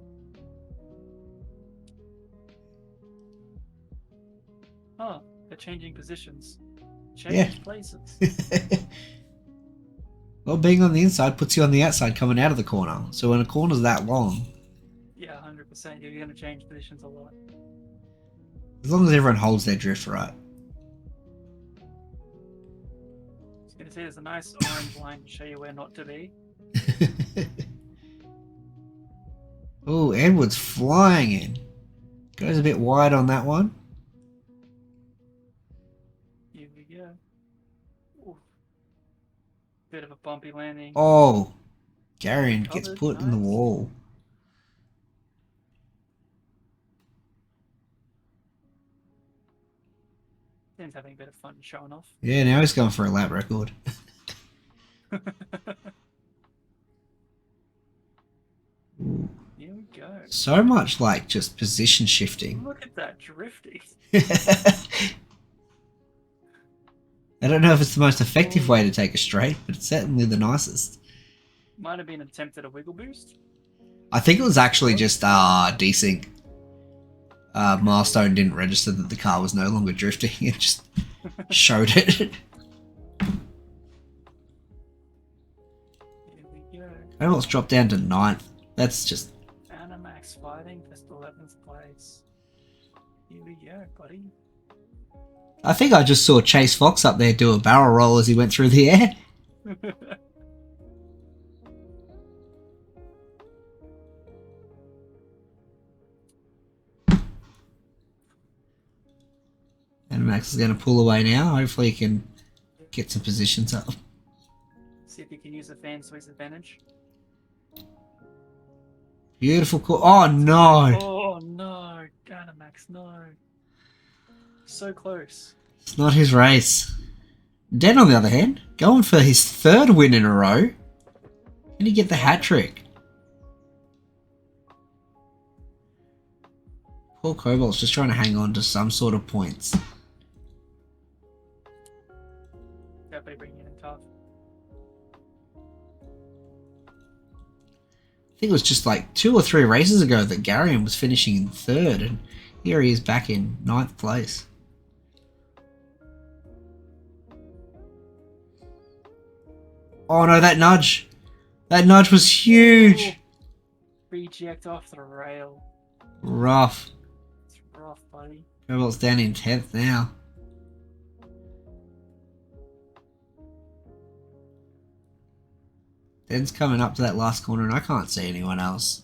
Oh, they're changing positions. Change places. Well, being on the inside puts you on the outside coming out of the corner. So when a corner's that long... Yeah, 100%. You're going to change positions a lot. As long as everyone holds their drift right. I was going to say there's a nice orange line to show you where not to be. Oh, Edward's flying in. Goes a bit wide on that one. Here we go. Ooh. Bit of a bumpy landing. Oh, Garion gets Covered, put in the nice. wall. Dan's having a bit of fun showing off. Yeah, now he's going for a lap record. Ooh. Here we go. So much like just position shifting. Look at that drifting. I don't know if it's the most effective way to take a straight, but it's certainly the nicest. Might have been an attempt at a wiggle boost. I think it was actually just desync. Milestone didn't register that the car was no longer drifting. It just showed it. Here we go. Cobalt's dropped down to 9th. That's just... Animax fighting for 11th place. Here we go, buddy. I think I just saw Chase Fox up there do a barrel roll as he went through the air. Animax is going to pull away now. Hopefully he can get some positions up. See if you can use the fan to his advantage. Beautiful call. Oh no! Oh no, Animax, no. So close. It's not his race. Den, on the other hand, going for his 3rd win in a row. Can he get the hat trick? Poor Cobalt's just trying to hang on to some sort of points. Definitely bringing it in tough. I think it was just like 2 or 3 races ago that Garion was finishing in 3rd, and here he is back in 9th place. Oh no, that nudge! That nudge was huge! Ooh. Reject off the rail. Rough. It's rough, buddy. Cobalt's down in 10th now. Den's coming up to that last corner and I can't see anyone else.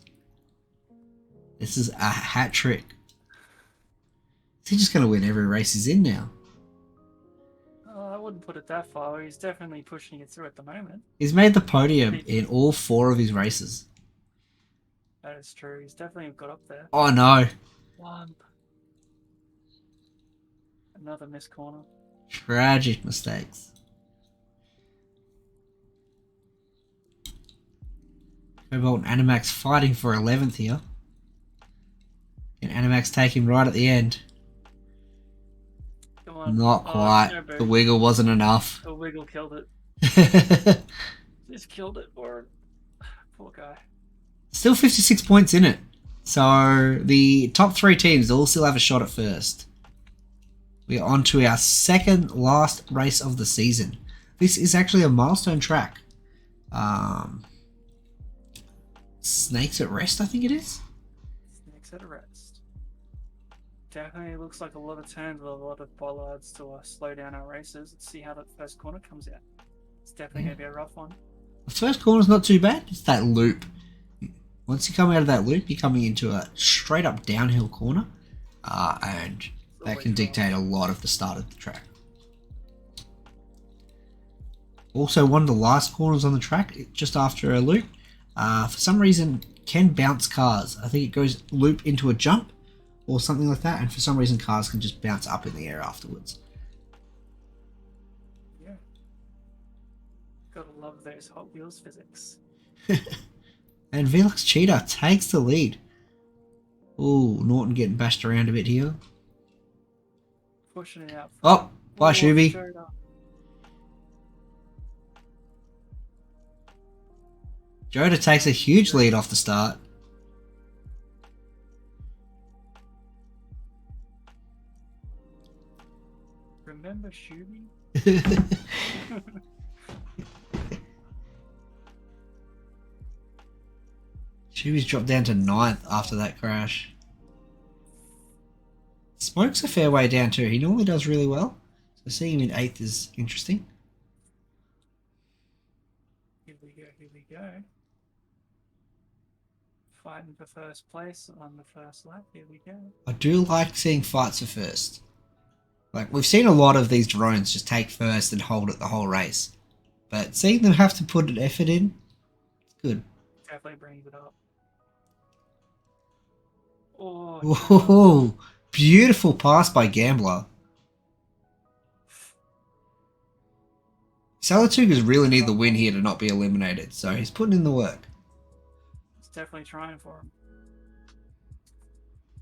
This is a hat trick. Is he just going to win every race he's in now? I wouldn't put it that far. He's definitely pushing it through at the moment. He's made the podium in all 4 of his races. That is true. He's definitely got up there. Oh no. One. Another missed corner. Tragic mistakes. Cobalt and Animax fighting for 11th here. And Animax take him right at the end. Come on. Not quite. No, boo. The wiggle wasn't enough. The wiggle killed it. Just killed it for poor guy. Still 56 points in it. So the top 3 teams all still have a shot at first. We are on to our 2nd last race of the season. This is actually a milestone track. Snakes at Rest, I think it is. Snakes at rest. Definitely looks like a lot of turns with a lot of bollards to slow down our races. Let's see how that first corner comes out. It's definitely going to be a rough one. The first corner's not too bad. It's that loop. Once you come out of that loop, you're coming into a straight up downhill corner. And that can dictate a lot of the start of the track. Also, one of the last corners on the track, just after a loop, for some reason can bounce cars. I think it goes loop into a jump or something like that, and for some reason cars can just bounce up in the air afterwards. Gotta love those Hot Wheels physics. And Velux Cheetah takes the lead. Ooh, Norton getting bashed around a bit here. Pushing it out. Oh, bye, Shuby. Joda. Joda takes a huge lead off the start. Remember Shuby? Shuby's dropped down to 9th after that crash. Smoke's a fair way down too. He normally does really well. So seeing him in 8th is interesting. Here we go, here we go. Fighting for first place on the first lap, here we go. I do like seeing fights for first. Like, we've seen a lot of these drones just take first and hold it the whole race. But seeing them have to put an effort in, it's good. Definitely brings it up. Oh, Whoa, beautiful pass by Gambler. Salatugas really need the win here to not be eliminated, so he's putting in the work. he's definitely trying for him.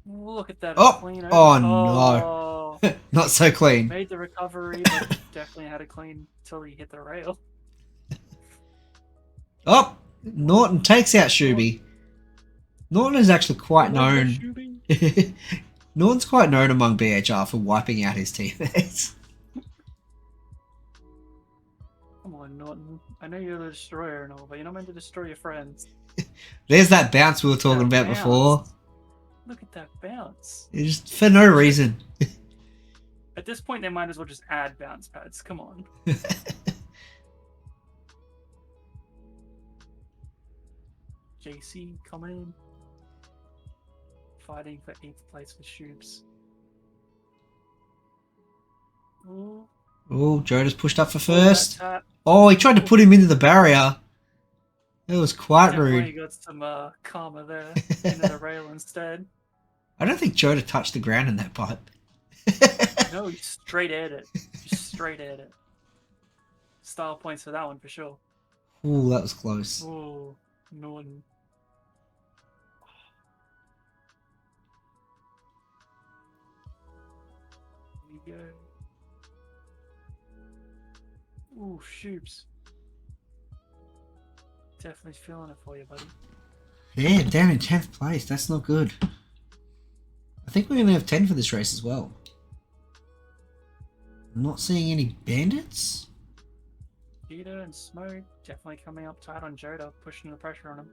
Look at that. Oh, clean oh no. no. Not so clean. Made the recovery, but definitely had a clean till he hit the rail. Oh, Norton takes out Shuby. Norton is actually quite known. Shuby. Norton's quite known among BHR for wiping out his teammates. Come on, Norton. I know you're the destroyer and all, but you're not meant to destroy your friends. There's that bounce we were talking about bounce. before. Look at that bounce. It's just for no reason. At this point, they might as well just add bounce pads. Come on. JC coming in. Fighting for 8th place with Shoops. Ooh, Oh, Joda's pushed up for first. that tap. Oh, he tried to put him into the barrier. It was quite Definitely rude. got some karma there into the rail instead. I don't think Joda touched the ground in that pipe. No, he straight aired it. Just straight aired it. Style points for that one for sure. Ooh, that was close. Ooh, Norton. Here we go. Ooh, Shoops. Definitely feeling it for you, buddy. Yeah, down in 10th place. That's not good. I think we're going to have 10 for this race as well. I'm not seeing any bandits. Peter and Smoke definitely coming up tight on Joda, pushing the pressure on him.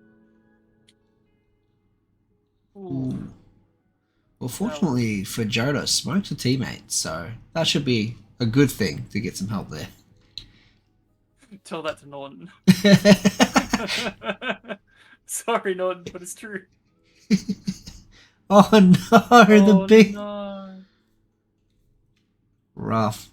Ooh. Ooh. Well, fortunately for Joda, Smoke's a teammate, so that should be a good thing to get some help there. Tell that to Norton. Sorry, Norton, but it's true. Oh no, the big... No. Rough.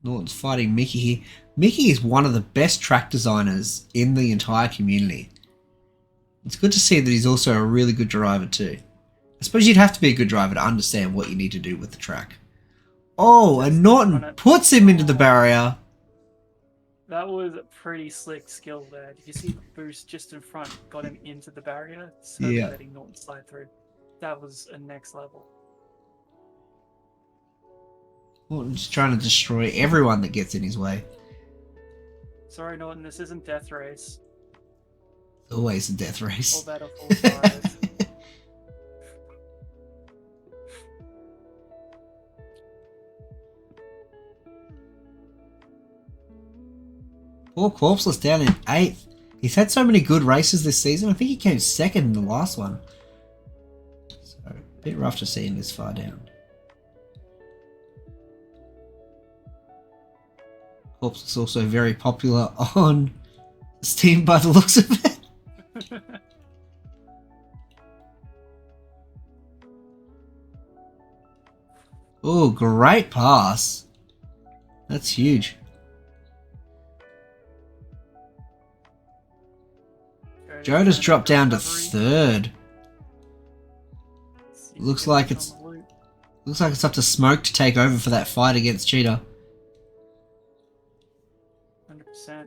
Norton's fighting Mickey here. Mickey is one of the best track designers in the entire community. It's good to see that he's also a really good driver too. I suppose you'd have to be a good driver to understand what you need to do with the track. Oh, and Norton puts him into the barrier. That was a pretty slick skill there. Did you see the boost just in front got him into the barrier? So Yeah. letting Norton slide through. That was a next level. Norton's trying to destroy everyone that gets in his way. Sorry, Norton, this isn't Death Race. Always a death All race. that or full tires. Poor Corpseless down in 8th. He's had so many good races this season. I think he came 2nd in the last one. So, a bit rough to see him this far down. Corpseless also very popular on Steam by the looks of it. Oh, great pass. That's huge. Joda's dropped down to 3rd. Looks like it's Looks like it's up to Smoke to take over for that fight against Cheetah. 100%.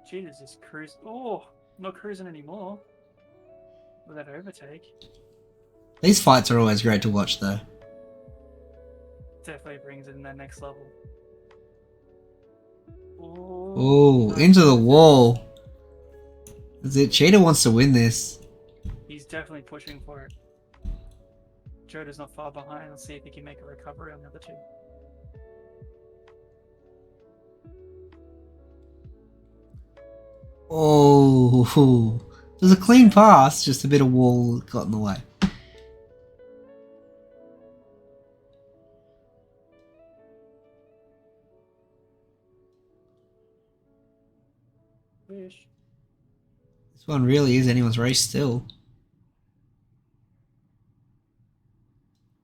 Cheetah's just cruise. Oh, not cruising anymore. With that overtake. These fights are always great to watch, though. Definitely brings it in that next level. Oh, into the wall. That's it. Cheetah wants to win this. He's definitely pushing for it. Joda's not far behind. Let's see if he can make a recovery on the other two. Oh, it was a clean pass, just a bit of wall got in the way. Wish. This one really is anyone's race still.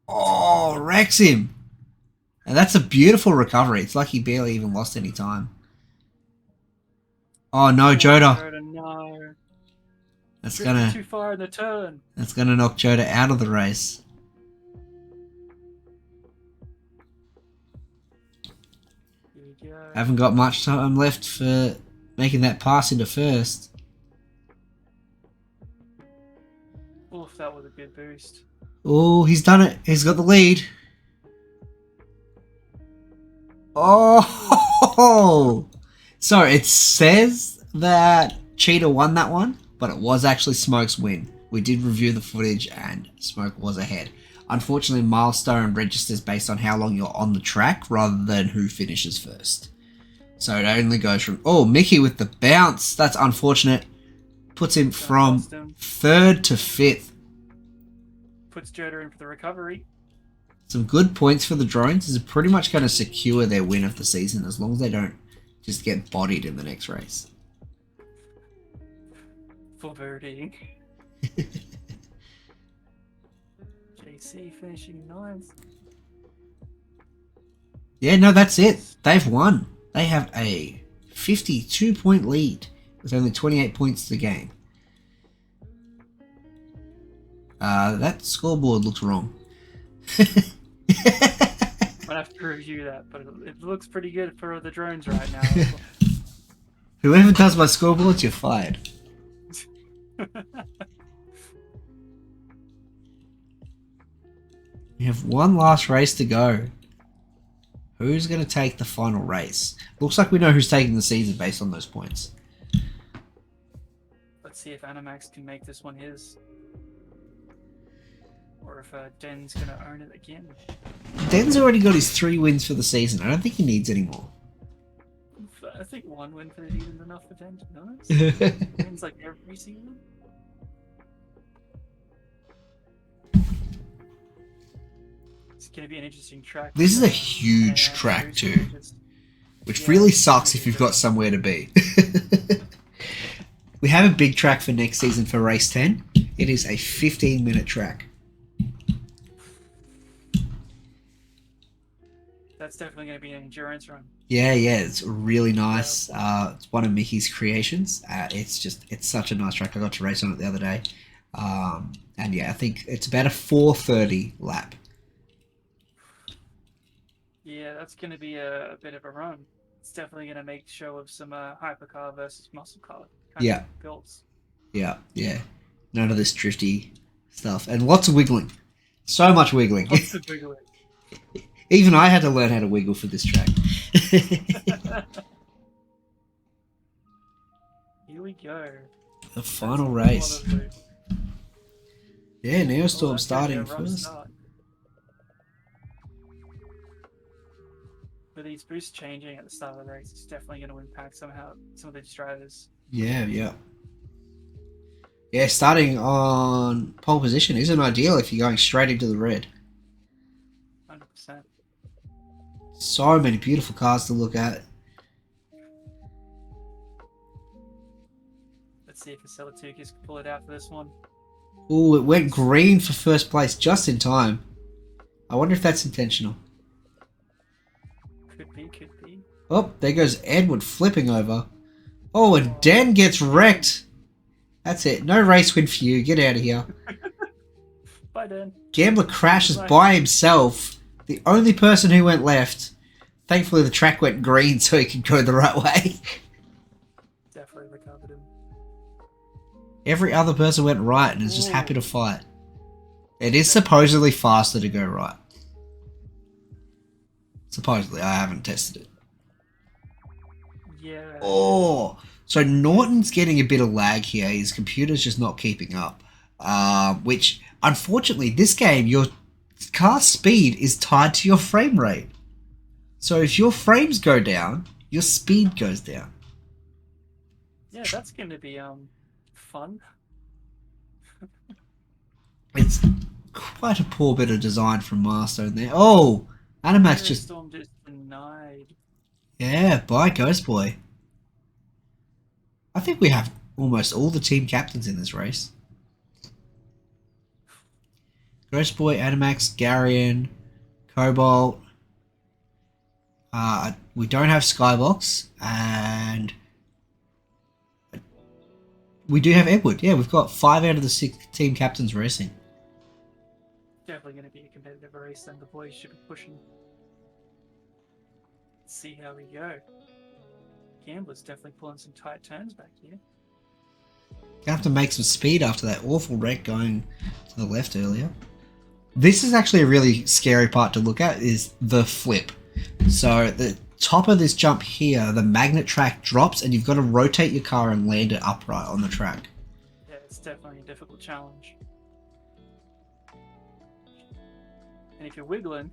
Oh, wrecks him. And that's a beautiful recovery. It's like he barely even lost any time. Oh no, Joda. Joda, no. That's Drifted gonna too far in the turn. that's gonna knock Joda out of the race. Here we go. Haven't got much time left for making that pass into first. Oof, that was a good boost. Oh, he's done it. He's got the lead. Oh, so it says that Cheetah won that one, but it was actually Smoke's win. We did review the footage and Smoke was ahead. Unfortunately, milestone registers based on how long you're on the track rather than who finishes first. So it only goes from... Oh, Mickey with the bounce. That's unfortunate. Puts him from 3rd to 5th. Puts Joda in for the recovery. Some good points for the drones. This is pretty much going to secure their win of the season as long as they don't just get bodied in the next race. For birdie. JC finishing 9th. Yeah, no, that's it. They've won. They have a 52-point lead with only 28 points to gain. That scoreboard looks wrong. I'd have to review that, but it looks pretty good for the drones right now. Whoever does my scoreboards, you're fired. We have one last race to go. Who's going to take the final race? Looks like we know who's taking the season based on those points. Let's see if Animax can make this one his. Or if Den's going to own it again. Den's already got his 3 wins for the season. I don't think he needs any more. I think 1 win for the season is enough for Den, to be honest. Wins like every season. It's going to be an interesting track. This is a huge track too, which really sucks if you've got somewhere to be. We have a big track for next season for race 10. It is a 15-minute track. That's definitely going to be an endurance run. Yeah, it's really nice. It's one of Mickey's creations. It's such a nice track. I got to race on it the other day. And yeah, I think it's about a 4:30 lap. Yeah, that's going to be a bit of a run. It's definitely going to make show of some hypercar versus muscle car kind of builds. Yeah. None of this drifty stuff. And lots of wiggling. So much wiggling. Lots of wiggling. Even I had to learn how to wiggle for this track. Here we go. The final race. Yeah, Neostorm starting first. With these boosts changing at the start of the race, it's definitely going to impact somehow some of these drivers. Yeah, starting on pole position isn't ideal if you're going straight into the red. 100%. So many beautiful cars to look at. Let's see if Acceleracers can pull it out for this one. Ooh, it went green for first place just in time. I wonder if that's intentional. Could be. Oh, there goes Edward flipping over. Oh, and Dan gets wrecked. That's it. No race win for you. Get out of here. Bye, Dan. Gambler crashes Bye. by himself. The only person who went left. Thankfully, the track went green so he could go the right way. Definitely recovered him. Every other person went right and is just happy to fight. It is supposedly faster to go right. Supposedly, I haven't tested it. Yeah. Oh, so Norton's getting a bit of lag here. His computer's just not keeping up. Which, unfortunately, this game, your car speed is tied to your frame rate. So if your frames go down, your speed goes down. Yeah, that's going to be fun. It's quite a poor bit of design from Milestone there. Oh, Animax just... Storm just denied. Yeah, bye Ghost Boy. I think we have almost all the team captains in this race. Ghost Boy, Animax, Garion, Cobalt. We don't have Skybox, and we do have Edward. Yeah, we've got 5 out of the 6 team captains racing. Definitely going to be a competitive race, and the boys should be pushing. Let's see how we go. Gambler's definitely pulling some tight turns back here. You have to make some speed after that awful wreck going to the left earlier. This is actually a really scary part to look at, is the flip. So the top of this jump here, the magnet track drops and you've got to rotate your car and land it upright on the track. Yeah, it's definitely a difficult challenge. And if you're wiggling...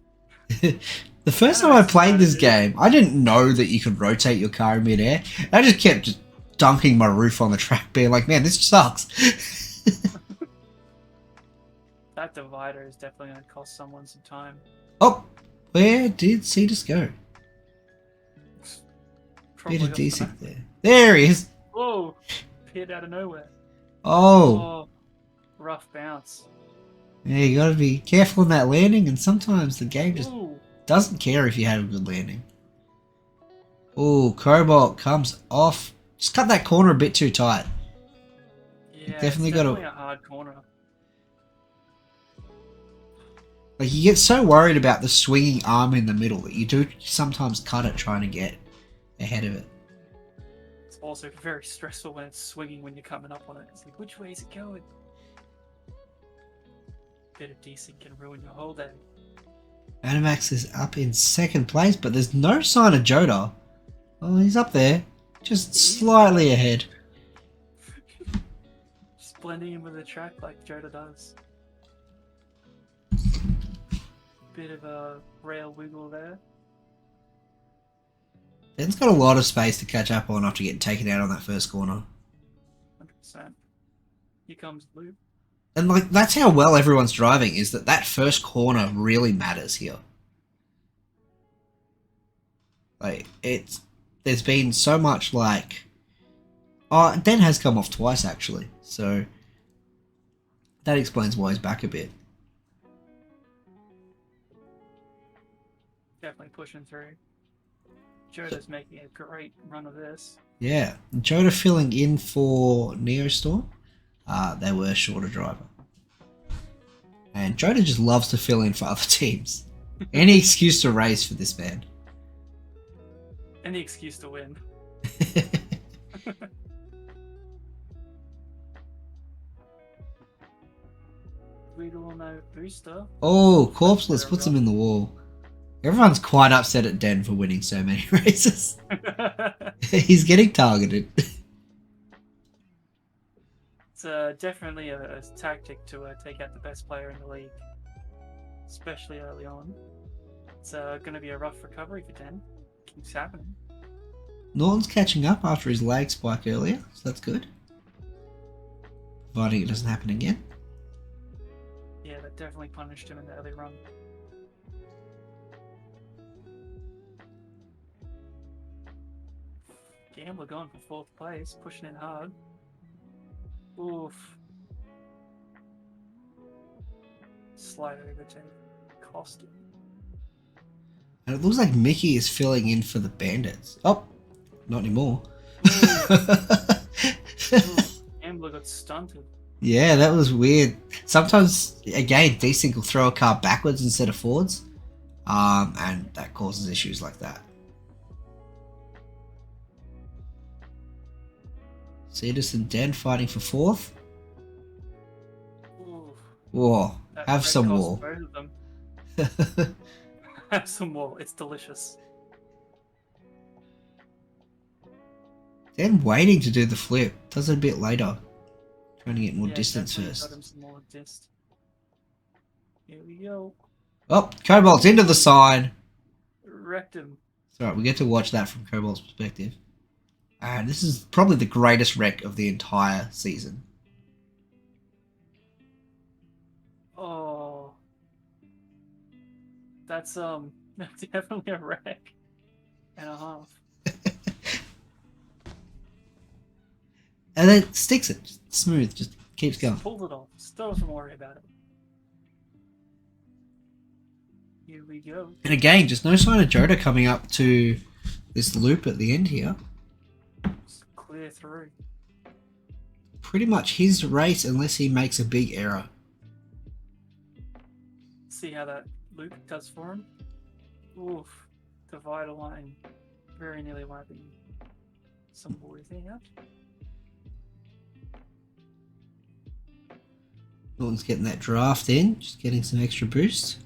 The first time I played this game, I didn't know that you could rotate your car in midair. I just kept dunking my roof on the track, being like, man, this sucks. That divider is definitely going to cost someone some time. Oh, where did Cetus go? Probably Bit of off desync the back. there. There he is. Whoa! Appeared out of nowhere. Oh. Rough bounce. Yeah, you gotta be careful in that landing, and sometimes the game just Ooh. doesn't care if you have a good landing. Oh, Cobalt comes off. Just cut that corner a bit too tight. Yeah, Definitely it's gotta- definitely a hard corner. Like, you get so worried about the swinging arm in the middle that you do sometimes cut it trying to get ahead of it. It's also very stressful when it's swinging when you're coming up on it. It's like, which way is it going? Bit of desync can ruin your whole day. Animax is up in second place, but there's no sign of Joda. Oh, he's up there. Just slightly ahead. Just blending in with the track like Joda does. Bit of a rail wiggle there. Ben's got a lot of space to catch up on after getting taken out on that first corner. 100%. Here comes Luke. And like, that's how well everyone's driving, is that first corner really matters here. Like, there's been so much like... Oh, Den has come off twice actually, so that explains why he's back a bit. Definitely pushing through. Joda's making a great run of this. Yeah, Joda filling in for Neostorm. They were shorter driver. And Joda just loves to fill in for other teams. Any excuse to race for this man. Any excuse to win. Wiggle on that booster. Oh, Corpseless puts him in the wall. Everyone's quite upset at Den for winning so many races. He's getting targeted. It's definitely a tactic to take out the best player in the league, especially early on. It's going to be a rough recovery for Den. Keeps happening. Norton's catching up after his lag spike earlier, so that's good. Providing it doesn't happen again. Yeah, that definitely punished him in the early run. Gambler going for 4th place, pushing in hard. Oof. Slight overtake. Cost him. And it looks like Mickey is filling in for the Bandits. Oh, not anymore. Oof, Gambler got stunted. Yeah, that was weird. sometimes, again, desync will throw a car backwards instead of forwards, and that causes issues like that. Cetus and Den fighting for 4th. Ooh, Whoa, that have red some cost war. both of them. Have some more. It's delicious. Den waiting to do the flip. Does it a bit later. Trying to get more distance definitely first. got him some more dist. Here we go. Oh, Cobalt's into the sign. Wrecked him. It's alright, we get to watch that from Cobalt's perspective. And this is probably the greatest wreck of the entire season. Oh. That's definitely a wreck and a half. And then sticks it. Just smooth, just keeps going. Pulled it off. Still doesn't worry about it. Here we go. And again, just no sign of Joda coming up to this loop at the end here. Just clear through. Pretty much his race unless he makes a big error. See how that loop does for him. Oof. Divider line. Very nearly wiping some boys out. Norton's getting that draft in, just getting some extra boost.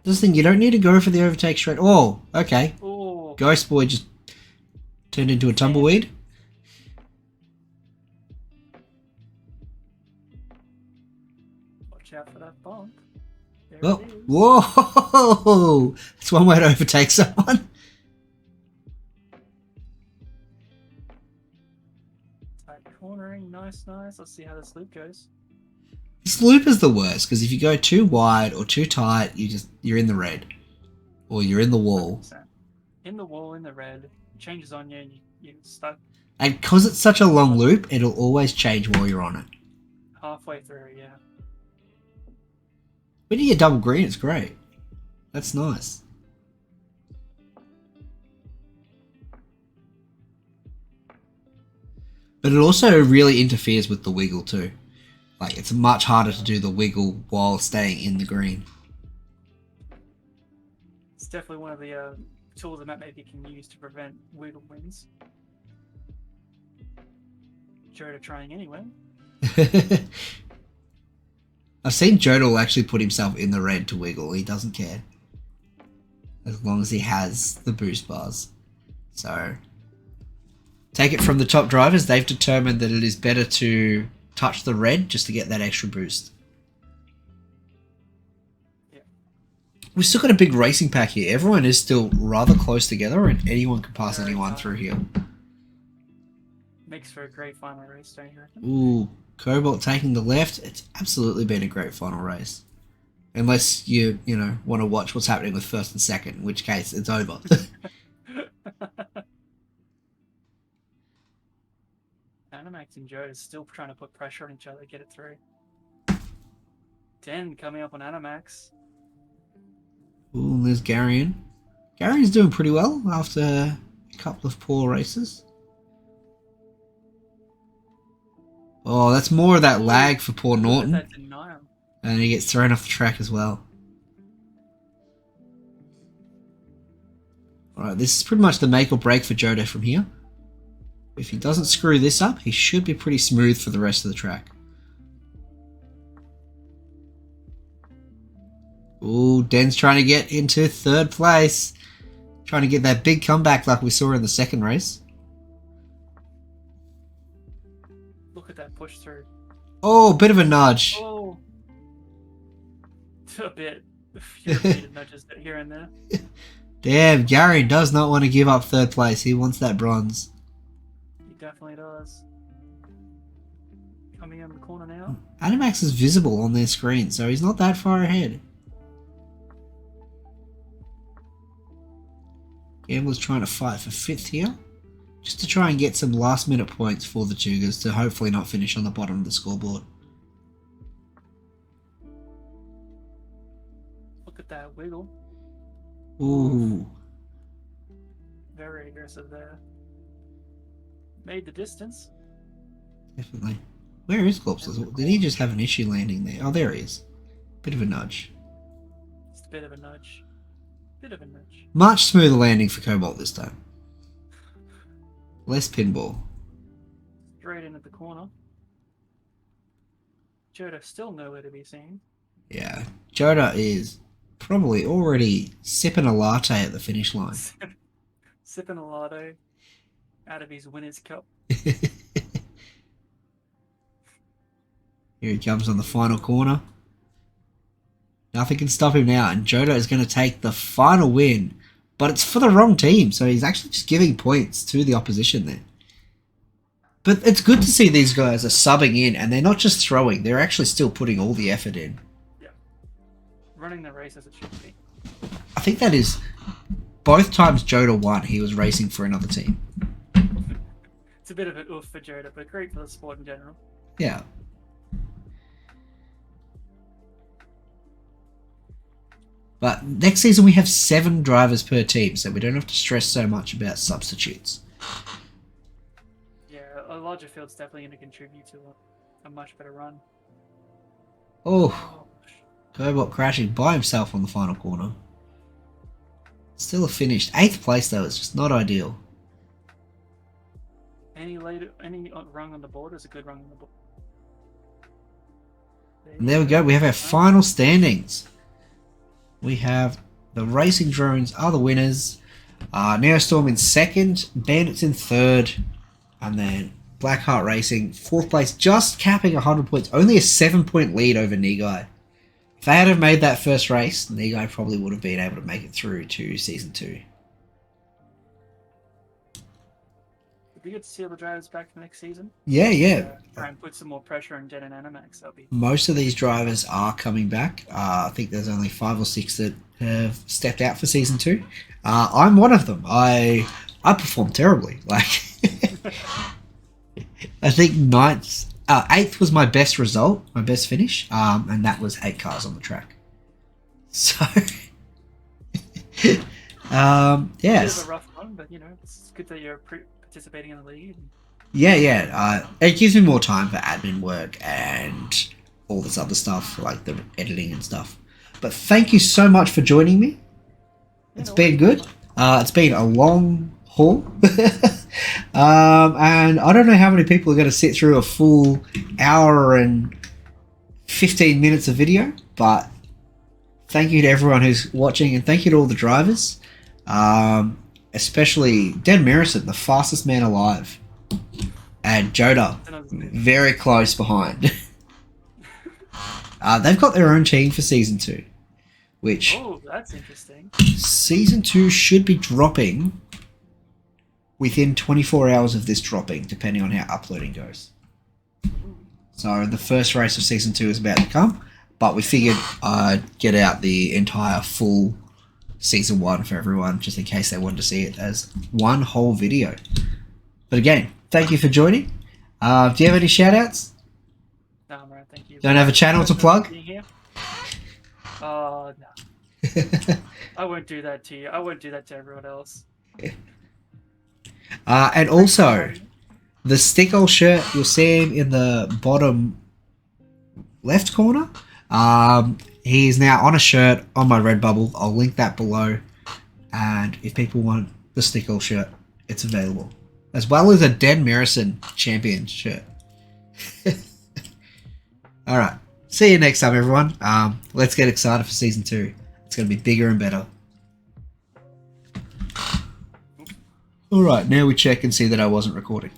This thing, you don't need to go for the overtake straight. Oh, okay. Oh, Ghost Boy just turned into a tumbleweed. watch out for that bump. There Oh, it is. whoa! That's one way to overtake someone. Tight cornering, nice. Let's see how this loop goes. This loop is the worst because if you go too wide or too tight, you're in the red, or you're in the wall. 100%. In the wall, in the red, changes on you, and you're stuck And because it's such a long loop, it'll always change while you're on it. halfway through. Yeah. When you get double green, it's great. That's nice. But it also really interferes with the wiggle too. Like, it's much harder to do the wiggle while staying in the green. It's definitely one of the tools the map maybe can use to prevent wiggle wins. Joda trying anyway. I've seen Jodal actually put himself in the red to wiggle. He doesn't care. As long as he has the boost bars. So, take it from the top drivers. They've determined that it is better to touch the red just to get that extra boost. Yeah. We've still got a big racing pack here. Everyone is still rather close together and anyone can pass Very anyone tight. through here. Makes for a great final race, don't you reckon? Ooh, Cobalt taking the left. It's absolutely been a great final race. Unless you want to watch what's happening with first and second, in which case it's over. Animax and Joe is still trying to put pressure on each other to get it through. 10 coming up on Animax. Ooh, there's Garion. Garion's doing pretty well after a couple of poor races. Oh, that's more of that lag for poor Look at Norton. that denial. And he gets thrown off the track as well. Alright, this is pretty much the make or break for Joda from here. If he doesn't screw this up, he should be pretty smooth for the rest of the track. Ooh, Den's trying to get into third place. Trying to get that big comeback like we saw in the second race. Look at that push through. Oh, bit of a nudge. Oh! A bit. A few repeated nudges here and there. Damn, Gary does not want to give up third place. He wants that bronze. He definitely does. Coming in the corner now. Animax is visible on their screen, so he's not that far ahead. Gambler's trying to fight for 5th here, just to try and get some last minute points for the Tugers to hopefully not finish on the bottom of the scoreboard. Look at that wiggle. Ooh. Very aggressive there. Made the distance. Definitely. Where is Corpses? Did he just have an issue landing there? Oh, there he is. Bit of a nudge. Just a bit of a nudge. Bit of a nudge. Much smoother landing for Cobalt this time. Less pinball. Straight in at the corner. Joda still nowhere to be seen. Yeah. Joda is probably already sipping a latte at the finish line. Sipping a latte out of his winner's cup. Here he comes on the final corner. Nothing can stop him now, and Joda is going to take the final win, but it's for the wrong team, so he's actually just giving points to the opposition there. But it's good to see these guys are subbing in, and they're not just throwing, they're actually still putting all the effort in. Yeah. Running the race as it should be. I think that is... Both times Joda won, he was racing for another team. It's a bit of an oof for Joda, but great for the sport in general. Yeah. But next season we have 7 drivers per team, so we don't have to stress so much about substitutes. Yeah, a larger field's definitely going to contribute to a much better run. Oh, Cobalt crashing by himself on the final corner. Still a finished 8th place though, it's just not ideal. Any rung on the board is a good rung on the board. And there we go, we have our final standings. We have the Racing Drones are the winners. Neostorm in 2nd, Bandits in 3rd, and then Blackheart Racing 4th place, just capping 100 points. Only a 7-point lead over Nigai. If they had have made that first race, Nigai probably would have been able to make it through to Season 2. It'd be good to see all the drivers back for next season. Yeah. Try and put some more pressure on Jet and Animax. That'll be... Most of these drivers are coming back. I think there's only 5 or 6 that have stepped out for Season 2. I'm one of them. I performed terribly. Like, I think 8th was my best result, my best finish, and that was 8 cars on the track. So, Bit yes. of a rough one, but it's good that you're participating in the league. Yeah. It gives me more time for admin work and all this other stuff, like the editing and stuff. But thank you so much for joining me. It's been good. It's been a long haul. And I don't know how many people are going to sit through a full hour and 15 minutes of video, but thank you to everyone who's watching, and thank you to all the drivers. Especially Dan Merrison, the fastest man alive, and Joda, very close behind. They've got their own team for Season 2, which... Oh, that's interesting. Season 2 should be dropping within 24 hours of this dropping, depending on how uploading goes. So the first race of Season 2 is about to come, but we figured I'd get out the entire full Season 1 for everyone, just in case they wanted to see it as one whole video. But again, thank you for joining. Do you have any shout-outs? No, I'm right, thank you. Don't have a channel to plug? Oh, no. I won't do that to you. I won't do that to everyone else. And also, the Stickle shirt, you'll see him in the bottom left corner. He's now on a shirt on my Redbubble. I'll link that below. And if people want the Stickle shirt, it's available. As well as a Dan Merrison champion shirt. Alright. See you next time, everyone. Let's get excited for Season 2. It's going to be bigger and better. Alright, now we check and see that I wasn't recording.